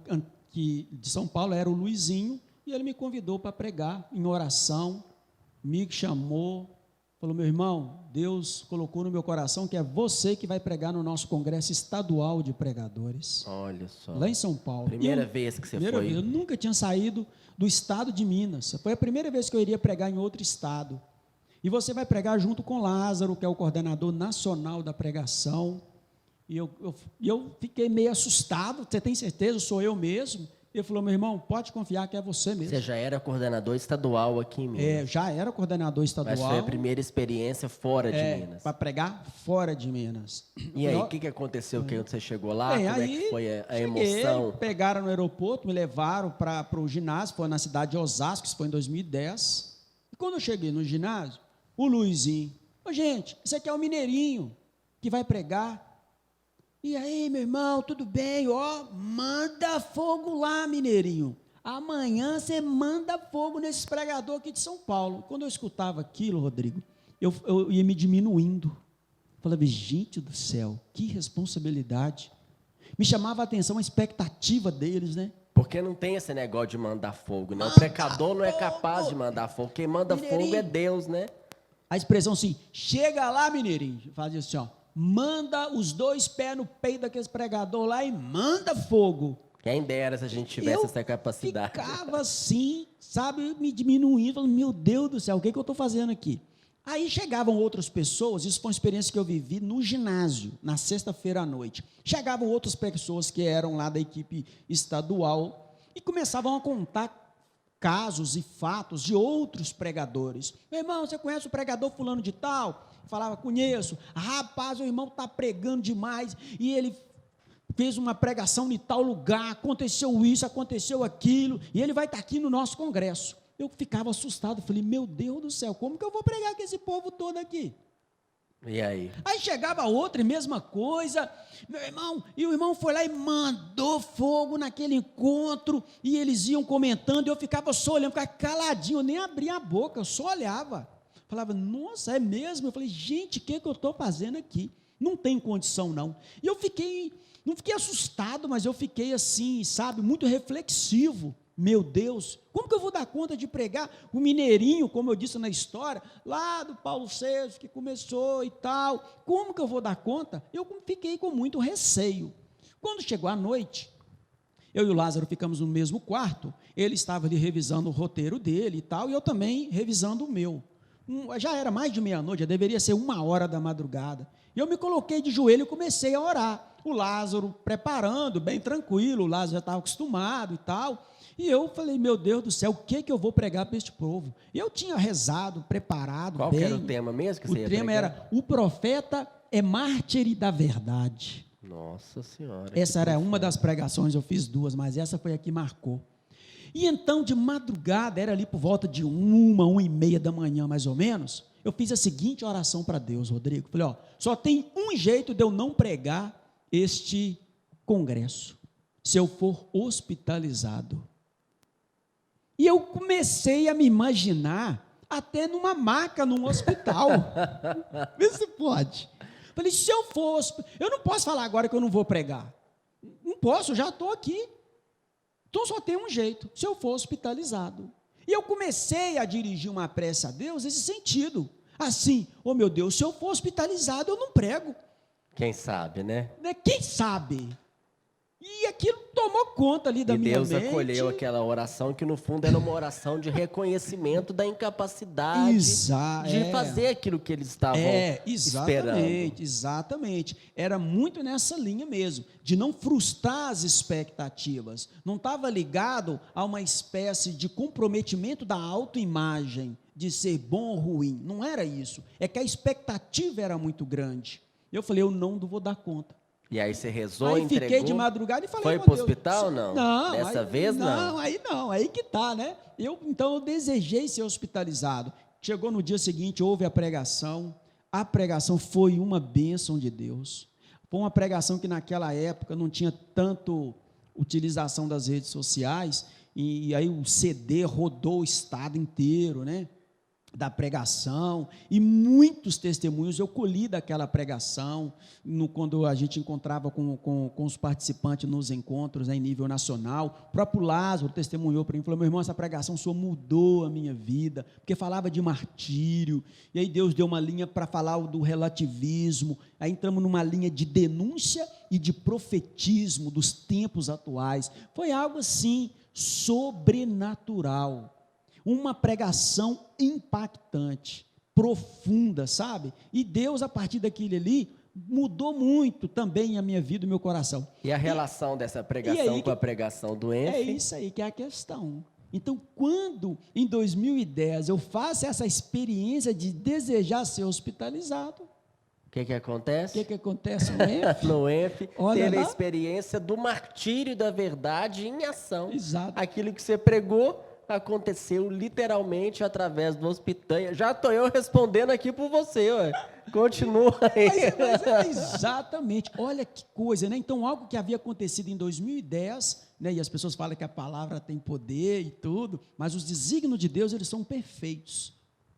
de São Paulo, era o Luizinho, e ele me convidou para pregar em oração, me chamou, falou, meu irmão, Deus colocou no meu coração que é você que vai pregar no nosso congresso estadual de pregadores. Olha só. Lá em São Paulo. Primeira vez que você primeira foi. Vez, eu nunca tinha saído do estado de Minas. Foi a primeira vez que eu iria pregar em outro estado. E você vai pregar junto com Lázaro, que é o coordenador nacional da pregação. E eu fiquei meio assustado. Você tem certeza? Sou eu mesmo? Ele falou, meu irmão, pode confiar que é você mesmo. Você já era coordenador estadual aqui em Minas. Já era coordenador estadual. Mas foi a primeira experiência fora de Minas. Para pregar fora de Minas. E aí, o que aconteceu? Quando você chegou lá? Como é que foi a cheguei, emoção? Pegaram no aeroporto, me levaram para o ginásio, foi na cidade de Osasco, isso foi em 2010. E quando eu cheguei no ginásio, o Luizinho, gente, esse aqui é o Mineirinho que vai pregar. E aí, meu irmão, tudo bem? Manda fogo lá, Mineirinho. Amanhã você manda fogo nesse pregador aqui de São Paulo. Quando eu escutava aquilo, Rodrigo, eu ia me diminuindo. Falava, gente do céu, que responsabilidade. Me chamava a atenção a expectativa deles, né? Porque não tem esse negócio de mandar fogo, né? O pecador não é capaz de mandar fogo. Quem manda fogo é Deus, né? A expressão assim, chega lá, Mineirinho. Fazia assim, manda os 2 pés no peito daqueles pregador lá e manda fogo. Quem dera se a gente tivesse essa capacidade. Eu ficava assim, sabe, me diminuindo, falando, meu Deus do céu, o que eu estou fazendo aqui? Aí chegavam outras pessoas, isso foi uma experiência que eu vivi no ginásio, na sexta-feira à noite. Chegavam outras pessoas que eram lá da equipe estadual e começavam a contar casos e fatos de outros pregadores. Meu irmão, você conhece o pregador fulano de tal? Eu falava, conheço. Rapaz, o irmão está pregando demais e ele fez uma pregação em tal lugar, aconteceu isso, aconteceu aquilo, e ele vai estar aqui no nosso congresso. Eu ficava assustado, falei, meu Deus do céu, como que eu vou pregar com esse povo todo aqui? E aí? Aí chegava outra, e mesma coisa, meu irmão, e o irmão foi lá e mandou fogo naquele encontro, e eles iam comentando, e eu ficava só olhando, ficava caladinho, eu nem abria a boca, eu só olhava. Falava, nossa, é mesmo? Eu falei, gente, o que eu estou fazendo aqui? Não tem condição, não. E eu não fiquei assustado, mas eu fiquei assim, sabe, muito reflexivo Meu Deus, como que eu vou dar conta de pregar o mineirinho, como eu disse na história, lá do Paulo VI, que começou e tal, como que eu vou dar conta? Eu fiquei com muito receio. Quando chegou a noite, eu e o Lázaro ficamos no mesmo quarto, ele estava ali revisando o roteiro dele e tal, e eu também revisando o meu. Já era mais de meia-noite, já deveria ser 1h da madrugada. E eu me coloquei de joelho e comecei a orar. O Lázaro preparando, bem tranquilo, o Lázaro já estava acostumado e tal. E eu falei, meu Deus do céu, o que eu vou pregar para este povo? Eu tinha rezado, preparado. Qual bem. que era o tema mesmo que você ia pregar? O tema era, o profeta é mártir da verdade. Nossa Senhora. Essa era uma das pregações, eu fiz 2, mas essa foi a que marcou. E então, de madrugada, era ali por volta de 1h da manhã, mais ou menos, eu fiz a seguinte oração para Deus, Rodrigo. Falei, ó, só tem um jeito de eu não pregar este congresso, se eu for hospitalizado. E eu comecei a me imaginar até numa maca, num hospital. Vê se pode. Falei, se eu for, eu não posso falar agora que eu não vou pregar. Não posso, já estou aqui. Então só tem um jeito, se eu for hospitalizado. E eu comecei a dirigir uma prece a Deus nesse sentido. Assim, oh meu Deus, se eu for hospitalizado, eu não prego. Quem sabe, né? Quem sabe? E aquilo tomou conta ali da minha mente. E Deus acolheu aquela oração, que no fundo era uma oração de reconhecimento da incapacidade de fazer aquilo que eles estavam esperando. Exatamente. Era muito nessa linha mesmo, de não frustrar as expectativas. Não estava ligado a uma espécie de comprometimento da autoimagem, de ser bom ou ruim. Não era isso. É que a expectativa era muito grande. Eu falei, eu não vou dar conta. E aí você rezou, aí entregou. Fiquei de madrugada e falei, foi para o hospital, não? Não. Dessa vez, não? Não, aí que tá, né? Então eu desejei ser hospitalizado. Chegou no dia seguinte, houve a pregação foi uma bênção de Deus. Foi uma pregação que naquela época não tinha tanto utilização das redes sociais, e aí o CD rodou o estado inteiro, né? Da pregação, e muitos testemunhos eu colhi daquela pregação, quando a gente encontrava com os participantes nos encontros, né, em nível nacional. O próprio Lázaro testemunhou para mim, falou, meu irmão, essa pregação sua mudou a minha vida, porque falava de martírio, e aí Deus deu uma linha para falar do relativismo, aí entramos numa linha de denúncia e de profetismo dos tempos atuais. Foi algo assim, sobrenatural. Uma pregação impactante, profunda, sabe? E Deus, a partir daquilo ali, mudou muito também a minha vida e o meu coração. E a relação dessa pregação com a pregação do ENF? É isso aí que é a questão. Então, quando, em 2010, eu faço essa experiência de desejar ser hospitalizado, o que acontece? O que acontece no ENF? No ENF, teve a experiência do martírio da verdade em ação. Exato. Aquilo que você pregou aconteceu literalmente através do hospital. Já estou eu respondendo aqui por você, ué. Continua aí. Mas exatamente. Olha que coisa, né? Então, algo que havia acontecido em 2010, né? E as pessoas falam que a palavra tem poder e tudo, mas os desígnios de Deus, eles são perfeitos,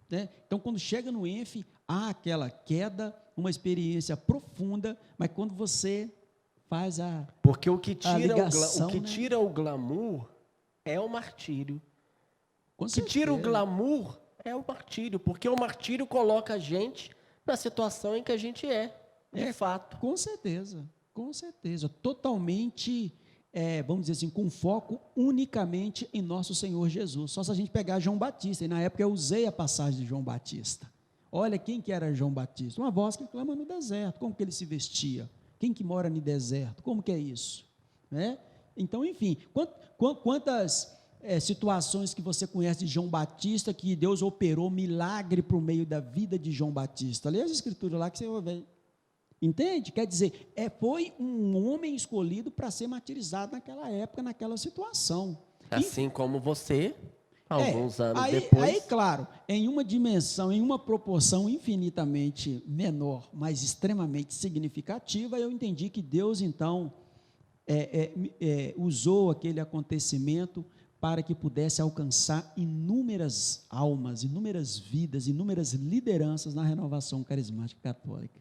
né? Então, quando chega no ENF, há aquela queda, uma experiência profunda, mas quando você faz porque o que tira tira o glamour é o martírio. O que tira o glamour é o martírio, porque o martírio coloca a gente na situação em que a gente de fato. Com certeza, totalmente, vamos dizer assim, com foco unicamente em nosso Senhor Jesus. Só se a gente pegar João Batista, e na época eu usei a passagem de João Batista. Olha quem que era João Batista, uma voz que clama no deserto, como que ele se vestia? Quem que mora no deserto? Como que é isso? Né? Então, enfim, quantas situações que você conhece de João Batista, que Deus operou milagre por meio da vida de João Batista. Leia as escrituras lá que você vai ver. Entende? Quer dizer, foi um homem escolhido para ser martirizado naquela época, naquela situação. Assim como você, alguns anos depois. Aí, claro, em uma dimensão, em uma proporção infinitamente menor, mas extremamente significativa, eu entendi que Deus, então, usou aquele acontecimento para que pudesse alcançar inúmeras almas, inúmeras vidas, inúmeras lideranças na renovação carismática católica.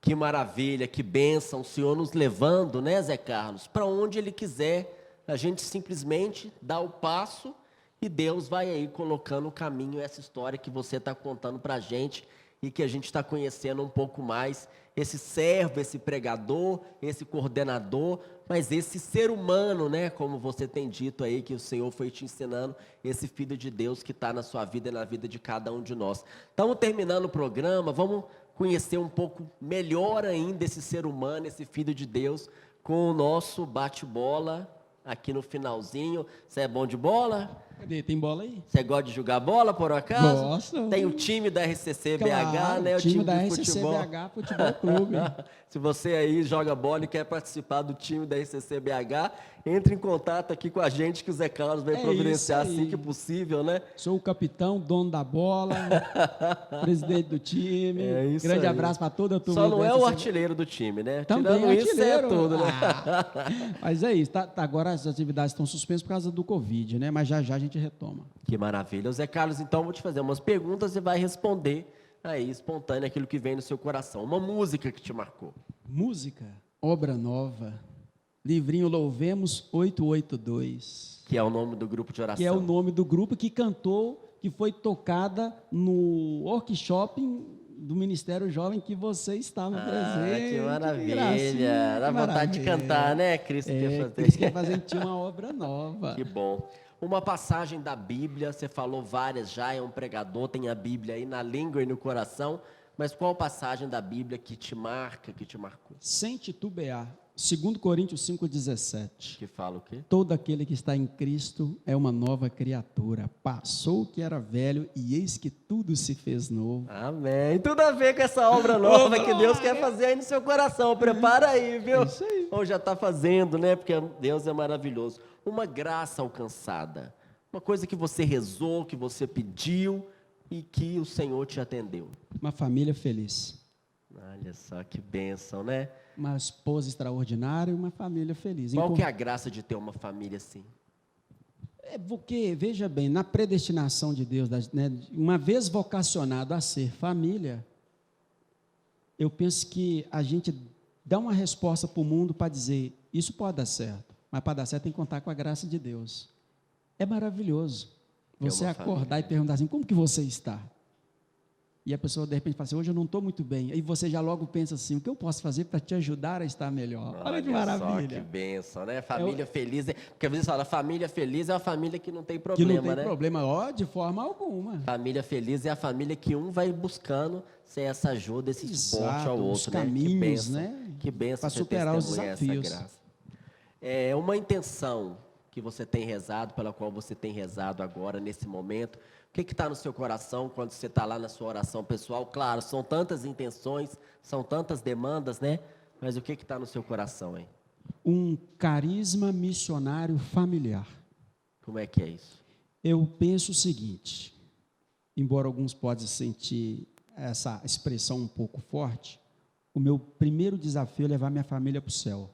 Que maravilha, que bênção, o Senhor nos levando, né, Zé Carlos, para onde Ele quiser A gente simplesmente dá o passo e Deus vai aí colocando o caminho, essa história que você está contando para a gente e que a gente está conhecendo um pouco mais, esse servo, esse pregador, esse coordenador, mas esse ser humano, né, como você tem dito aí, que o Senhor foi te ensinando, esse Filho de Deus que está na sua vida e na vida de cada um de nós. Estamos terminando o programa, vamos conhecer um pouco melhor ainda esse ser humano, esse Filho de Deus, com o nosso bate-bola aqui no finalzinho. Você é bom de bola? Cadê? Tem bola aí? Você gosta de jogar bola, por acaso? Gosto. Tem o time da RCC BH, Claro, né? O time time da de RCC futebol. BH Futebol Clube. Se você aí joga bola e quer participar do time da RCC BH, entre em contato aqui com a gente que o Zé Carlos vai providenciar isso aí. assim que possível, né? Sou o capitão, dono da bola, presidente do time. É isso Grande aí. abraço para toda a turma. Só não do é o RCC. artilheiro do time, né? Também Tirando isso, é artilheiro. tudo, né? Mas é isso. Agora as atividades estão suspensas por causa do Covid, né? Mas já já a gente retoma. Que maravilha. Zé Carlos, então vou te fazer umas perguntas e vai responder aí, espontâneo, aquilo que vem no seu coração. Uma música que te marcou. Música, obra nova, livrinho Louvemos 882. Que é o nome do grupo de oração. Que é o nome do grupo que cantou, que foi tocada no workshop do Ministério Jovem que você estava presente. Que maravilha. gracinha, Dá que vontade de maravilha. cantar, né, Cristo? Cristo quer fazer em ti uma obra nova. Que bom. Uma passagem da Bíblia, você falou várias já, é um pregador, tem a Bíblia aí na língua e no coração, mas qual passagem da Bíblia que te marca, que te marcou? Sem titubear. 2 Coríntios 5,17. Que fala o quê? Todo aquele que está em Cristo é uma nova criatura. Passou o que era velho e eis que tudo se fez novo. Amém. Tudo a ver com essa obra nova que Deus quer fazer aí no seu coração. Prepara aí, viu? Isso aí. Ou já está fazendo, né? Porque Deus é maravilhoso. Uma graça alcançada. Uma coisa que você rezou, que você pediu e que o Senhor te atendeu. Uma família feliz. Olha só que bênção, né? Uma esposa extraordinária e uma família feliz. Qual que é a graça de ter uma família assim? É porque, veja bem, na predestinação de Deus, né, uma vez vocacionado a ser família, eu penso que a gente dá uma resposta para o mundo para dizer, isso pode dar certo, mas para dar certo tem que contar com a graça de Deus. É maravilhoso você acordar e perguntar assim, como que você está? E a pessoa de repente fala assim, hoje eu não estou muito bem. Aí você já logo pensa assim, o que eu posso fazer para te ajudar a estar melhor? Olha que maravilha. Só que bênção, né? Família feliz. Porque às vezes fala, família feliz é uma família que não tem Que problema, não tem né? problema, ó, de forma alguma. Família feliz é a família que um vai buscando ser essa ajuda, esse suporte ao os outro, né? caminhos, Que bênção, né? que bênção Para você superar os testemunhar desafios. essa graça. É uma intenção que você tem rezado, pela qual você tem rezado agora, nesse momento. O que está no seu coração quando você está lá na sua oração pessoal? Claro, são tantas intenções, são tantas demandas, né? Mas o que está no seu coração, hein? Um carisma missionário familiar. Como é que é isso? Eu penso o seguinte, embora alguns possam sentir essa expressão um pouco forte, o meu primeiro desafio é levar minha família para o céu.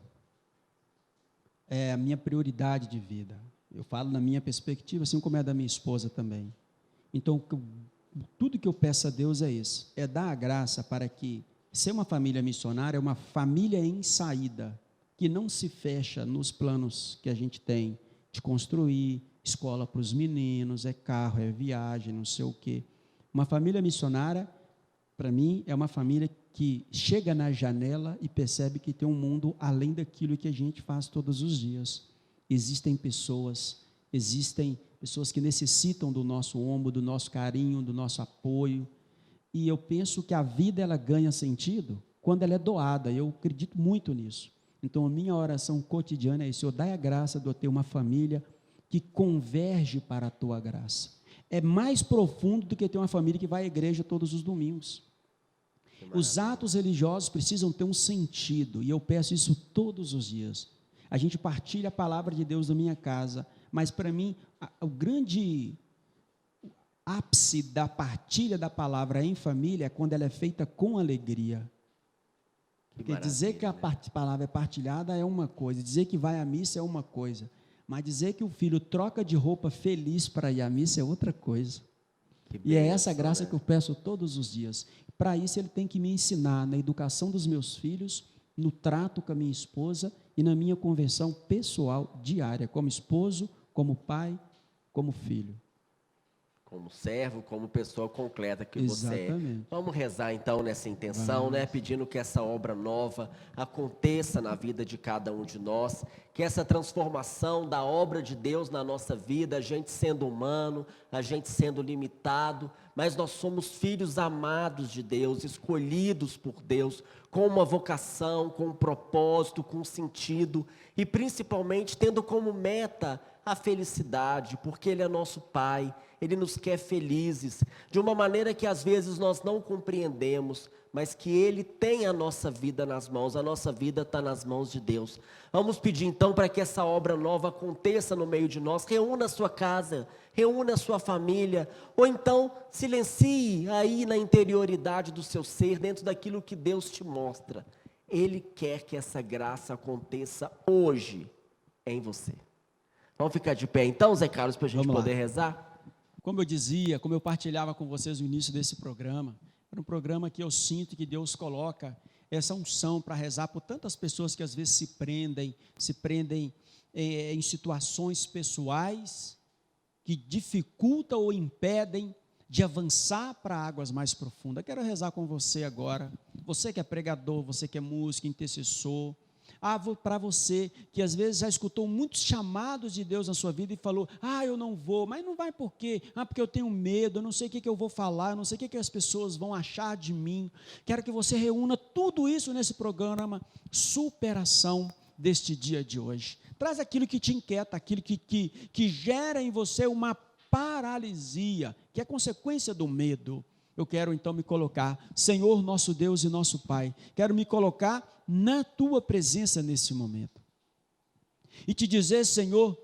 É a minha prioridade de vida. Eu falo na minha perspectiva, assim como é a da minha esposa também. Então, tudo que eu peço a Deus é isso, é dar a graça para que ser uma família missionária é uma família em saída, que não se fecha nos planos que a gente tem de construir escola para os meninos, é carro, é viagem, não sei o quê. Uma família missionária, para mim, é uma família que chega na janela e percebe que tem um mundo além daquilo que a gente faz todos os dias. Existem pessoas que necessitam do nosso ombro, do nosso carinho, do nosso apoio. E eu penso que a vida ela ganha sentido quando ela é doada. Eu acredito muito nisso. Então, a minha oração cotidiana é isso. Senhor, dai a graça de eu ter uma família que converge para a tua graça. É mais profundo do que ter uma família que vai à igreja todos os domingos. Os atos religiosos precisam ter um sentido. E eu peço isso todos os dias. A gente partilha a palavra de Deus na minha casa. Mas, para mim, o grande ápice da partilha da palavra em família é quando ela é feita com alegria. Porque dizer que a palavra é partilhada é uma coisa, dizer que vai à missa é uma coisa, mas dizer que o filho troca de roupa feliz para ir à missa é outra coisa. E é essa graça que eu peço todos os dias. Para isso, ele tem que me ensinar na educação dos meus filhos, no trato com a minha esposa e na minha conversão pessoal diária, como esposo, como pai, como filho. Como servo, como pessoa completa que você é. Exatamente. Vamos rezar então nessa intenção, né? Pedindo que essa obra nova aconteça na vida de cada um de nós, que essa transformação da obra de Deus na nossa vida, a gente sendo humano, a gente sendo limitado, mas nós somos filhos amados de Deus, escolhidos por Deus, com uma vocação, com um propósito, com um sentido, e principalmente tendo como meta a felicidade, porque Ele é nosso Pai, Ele nos quer felizes, de uma maneira que às vezes nós não compreendemos, mas que Ele tem a nossa vida nas mãos, a nossa vida está nas mãos de Deus. Vamos pedir então para que essa obra nova aconteça no meio de nós, reúna a sua casa, reúna a sua família, ou então silencie aí na interioridade do seu ser, dentro daquilo que Deus te mostra. Ele quer que essa graça aconteça hoje em você. Vamos ficar de pé então, Zé Carlos, para a gente poder rezar? Como eu dizia, como eu partilhava com vocês no início desse programa, era um programa que eu sinto que Deus coloca essa unção para rezar por tantas pessoas que às vezes se prendem em situações pessoais que dificultam ou impedem de avançar para águas mais profundas. Quero rezar com você agora, você que é pregador, você que é músico, intercessor, para você que às vezes já escutou muitos chamados de Deus na sua vida e falou, eu não vou, mas não vai por quê? Porque eu tenho medo, eu não sei o que eu vou falar, eu não sei o que as pessoas vão achar de mim. Quero que você reúna tudo isso nesse programa Superação deste dia de hoje. Traz aquilo que te inquieta, aquilo que gera em você uma paralisia, que é consequência do medo. Eu quero então me colocar, Senhor nosso Deus e nosso Pai, quero me colocar na Tua presença nesse momento. E te dizer, Senhor,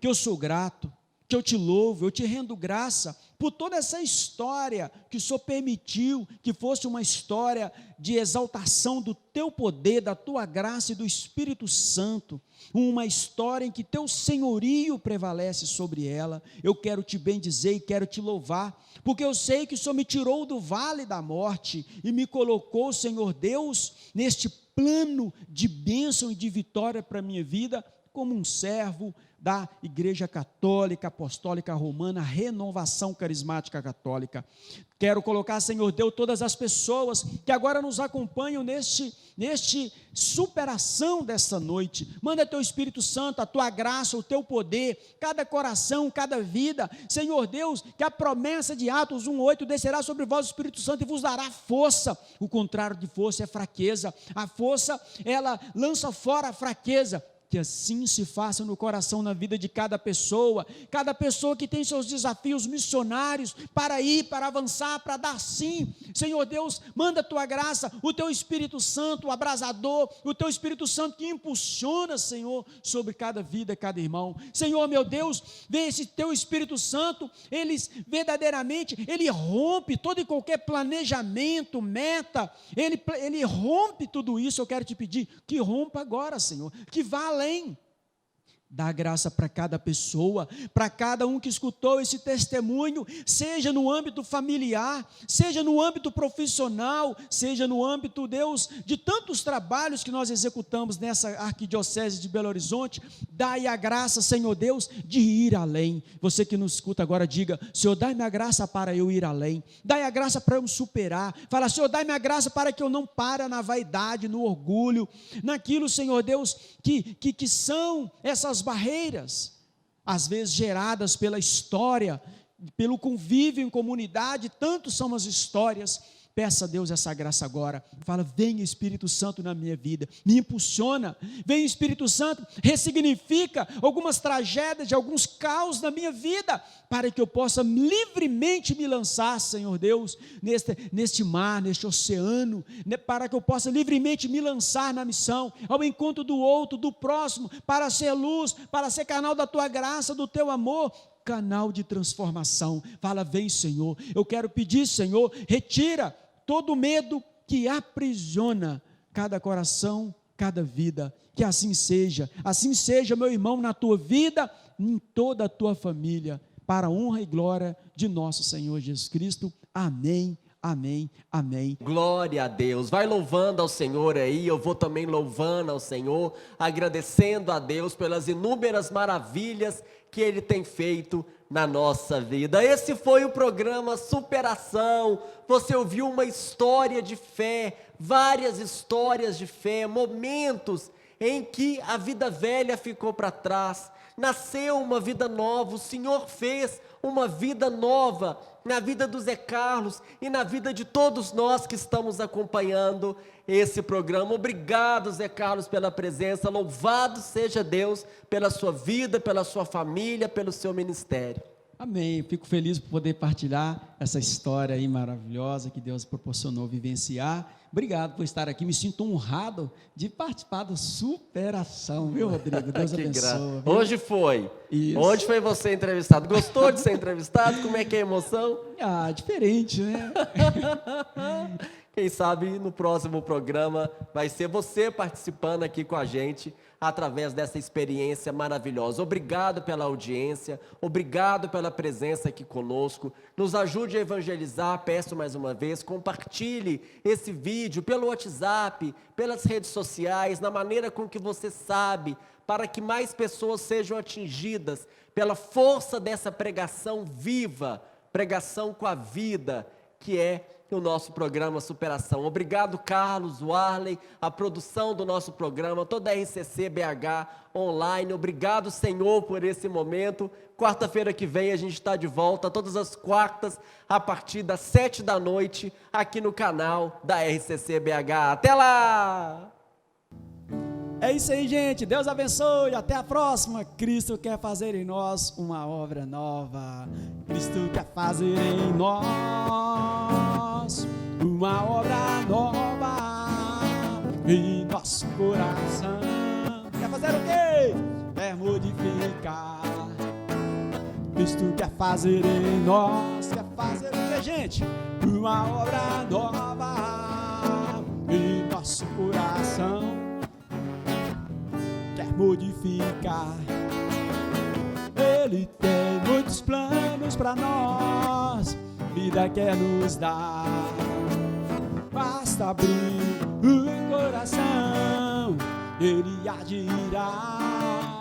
que eu sou grato, que eu te louvo, eu te rendo graça por toda essa história que o Senhor permitiu que fosse uma história de exaltação do Teu poder, da Tua graça e do Espírito Santo, uma história em que Teu senhorio prevalece sobre ela. Eu quero te bendizer e quero te louvar, porque eu sei que o Senhor me tirou do vale da morte e me colocou, Senhor Deus, neste plano de bênção e de vitória para a minha vida, como um servo da Igreja Católica, Apostólica Romana, Renovação Carismática Católica. Quero colocar, Senhor Deus, todas as pessoas que agora nos acompanham neste superação dessa noite. Manda Teu Espírito Santo, a Tua graça, o Teu poder, cada coração, cada vida. Senhor Deus, que a promessa de Atos 1:8 descerá sobre vós o Espírito Santo e vos dará força. O contrário de força é fraqueza. A força, ela lança fora a fraqueza. Que assim se faça no coração, na vida de cada pessoa que tem seus desafios missionários, para ir, para avançar, para dar sim. Senhor Deus, manda a Tua graça, o Teu Espírito Santo, o abrasador, o Teu Espírito Santo que impulsiona, Senhor, sobre cada vida, cada irmão. Senhor, meu Deus, vem esse Teu Espírito Santo, ele rompe todo e qualquer planejamento, meta, ele rompe tudo isso. Eu quero te pedir que rompa agora, Senhor, que vá além. Dá graça para cada pessoa, para cada um que escutou esse testemunho, seja no âmbito familiar, seja no âmbito profissional, seja no âmbito, Deus, de tantos trabalhos que nós executamos nessa arquidiocese de Belo Horizonte. Dai a graça, Senhor Deus, de ir além. Você que nos escuta agora, diga, Senhor, dai-me a graça para eu ir além, dai a graça para eu me superar. Fala, Senhor, dai-me a graça para que eu não pare na vaidade, no orgulho, naquilo, Senhor Deus, que são essas barreiras, às vezes geradas pela história, pelo convívio em comunidade. Tanto são as histórias. Peça a Deus essa graça agora. Fala, vem Espírito Santo na minha vida, me impulsiona. Vem Espírito Santo, ressignifica algumas tragédias, de alguns caos na minha vida, para que eu possa livremente me lançar, Senhor Deus, neste mar, neste oceano, para que eu possa livremente me lançar na missão, ao encontro do outro, do próximo, para ser luz, para ser canal da Tua graça, do Teu amor, canal de transformação. Fala, vem Senhor, eu quero pedir, Senhor, retira todo medo que aprisiona cada coração, cada vida. Que assim seja, meu irmão, na tua vida, em toda a tua família, para a honra e glória de nosso Senhor Jesus Cristo. Amém, Amém, amém. Glória a Deus. Vai louvando ao Senhor aí, eu vou também louvando ao Senhor, agradecendo a Deus pelas inúmeras maravilhas que Ele tem feito na nossa vida. Esse foi o programa Superação. Você ouviu uma história de fé, várias histórias de fé, momentos em que a vida velha ficou para trás, nasceu uma vida nova, o Senhor fez uma vida nova na vida do Zé Carlos e na vida de todos nós que estamos acompanhando esse programa. Obrigado, Zé Carlos, pela presença. Louvado seja Deus pela sua vida, pela sua família, pelo seu ministério. Amém. Fico feliz por poder partilhar essa história aí maravilhosa que Deus proporcionou vivenciar. Obrigado por estar aqui. Me sinto honrado de participar do Superação, viu, Rodrigo? Deus abençoe. Hoje foi. Isso. Hoje foi você entrevistado. Gostou de ser entrevistado? Como é que é a emoção? Diferente, né? Quem sabe no próximo programa vai ser você participando aqui com a gente através dessa experiência maravilhosa. Obrigado pela audiência, obrigado pela presença aqui conosco. Nos ajude a evangelizar, peço mais uma vez, compartilhe esse vídeo pelo WhatsApp, pelas redes sociais, na maneira com que você sabe, para que mais pessoas sejam atingidas pela força dessa pregação viva, pregação com a vida, que é o nosso programa Superação. Obrigado, Carlos, Warley, a produção do nosso programa, toda a RCC BH online. Obrigado, Senhor, por esse momento. Quarta-feira que vem a gente está de volta, todas as quartas, a partir das 7 da noite, aqui no canal da RCC BH. Até lá! É isso aí, gente. Deus abençoe. Até a próxima. Cristo quer fazer em nós uma obra nova. Cristo quer fazer em nós uma obra nova em nosso coração. Quer fazer o quê? Quer modificar. Cristo quer fazer em nós. Quer fazer o quê, gente? Uma obra nova em nosso coração. Quer modificar. Ele tem muitos planos para nós, vida quer nos dar. Basta abrir o coração, Ele agirá.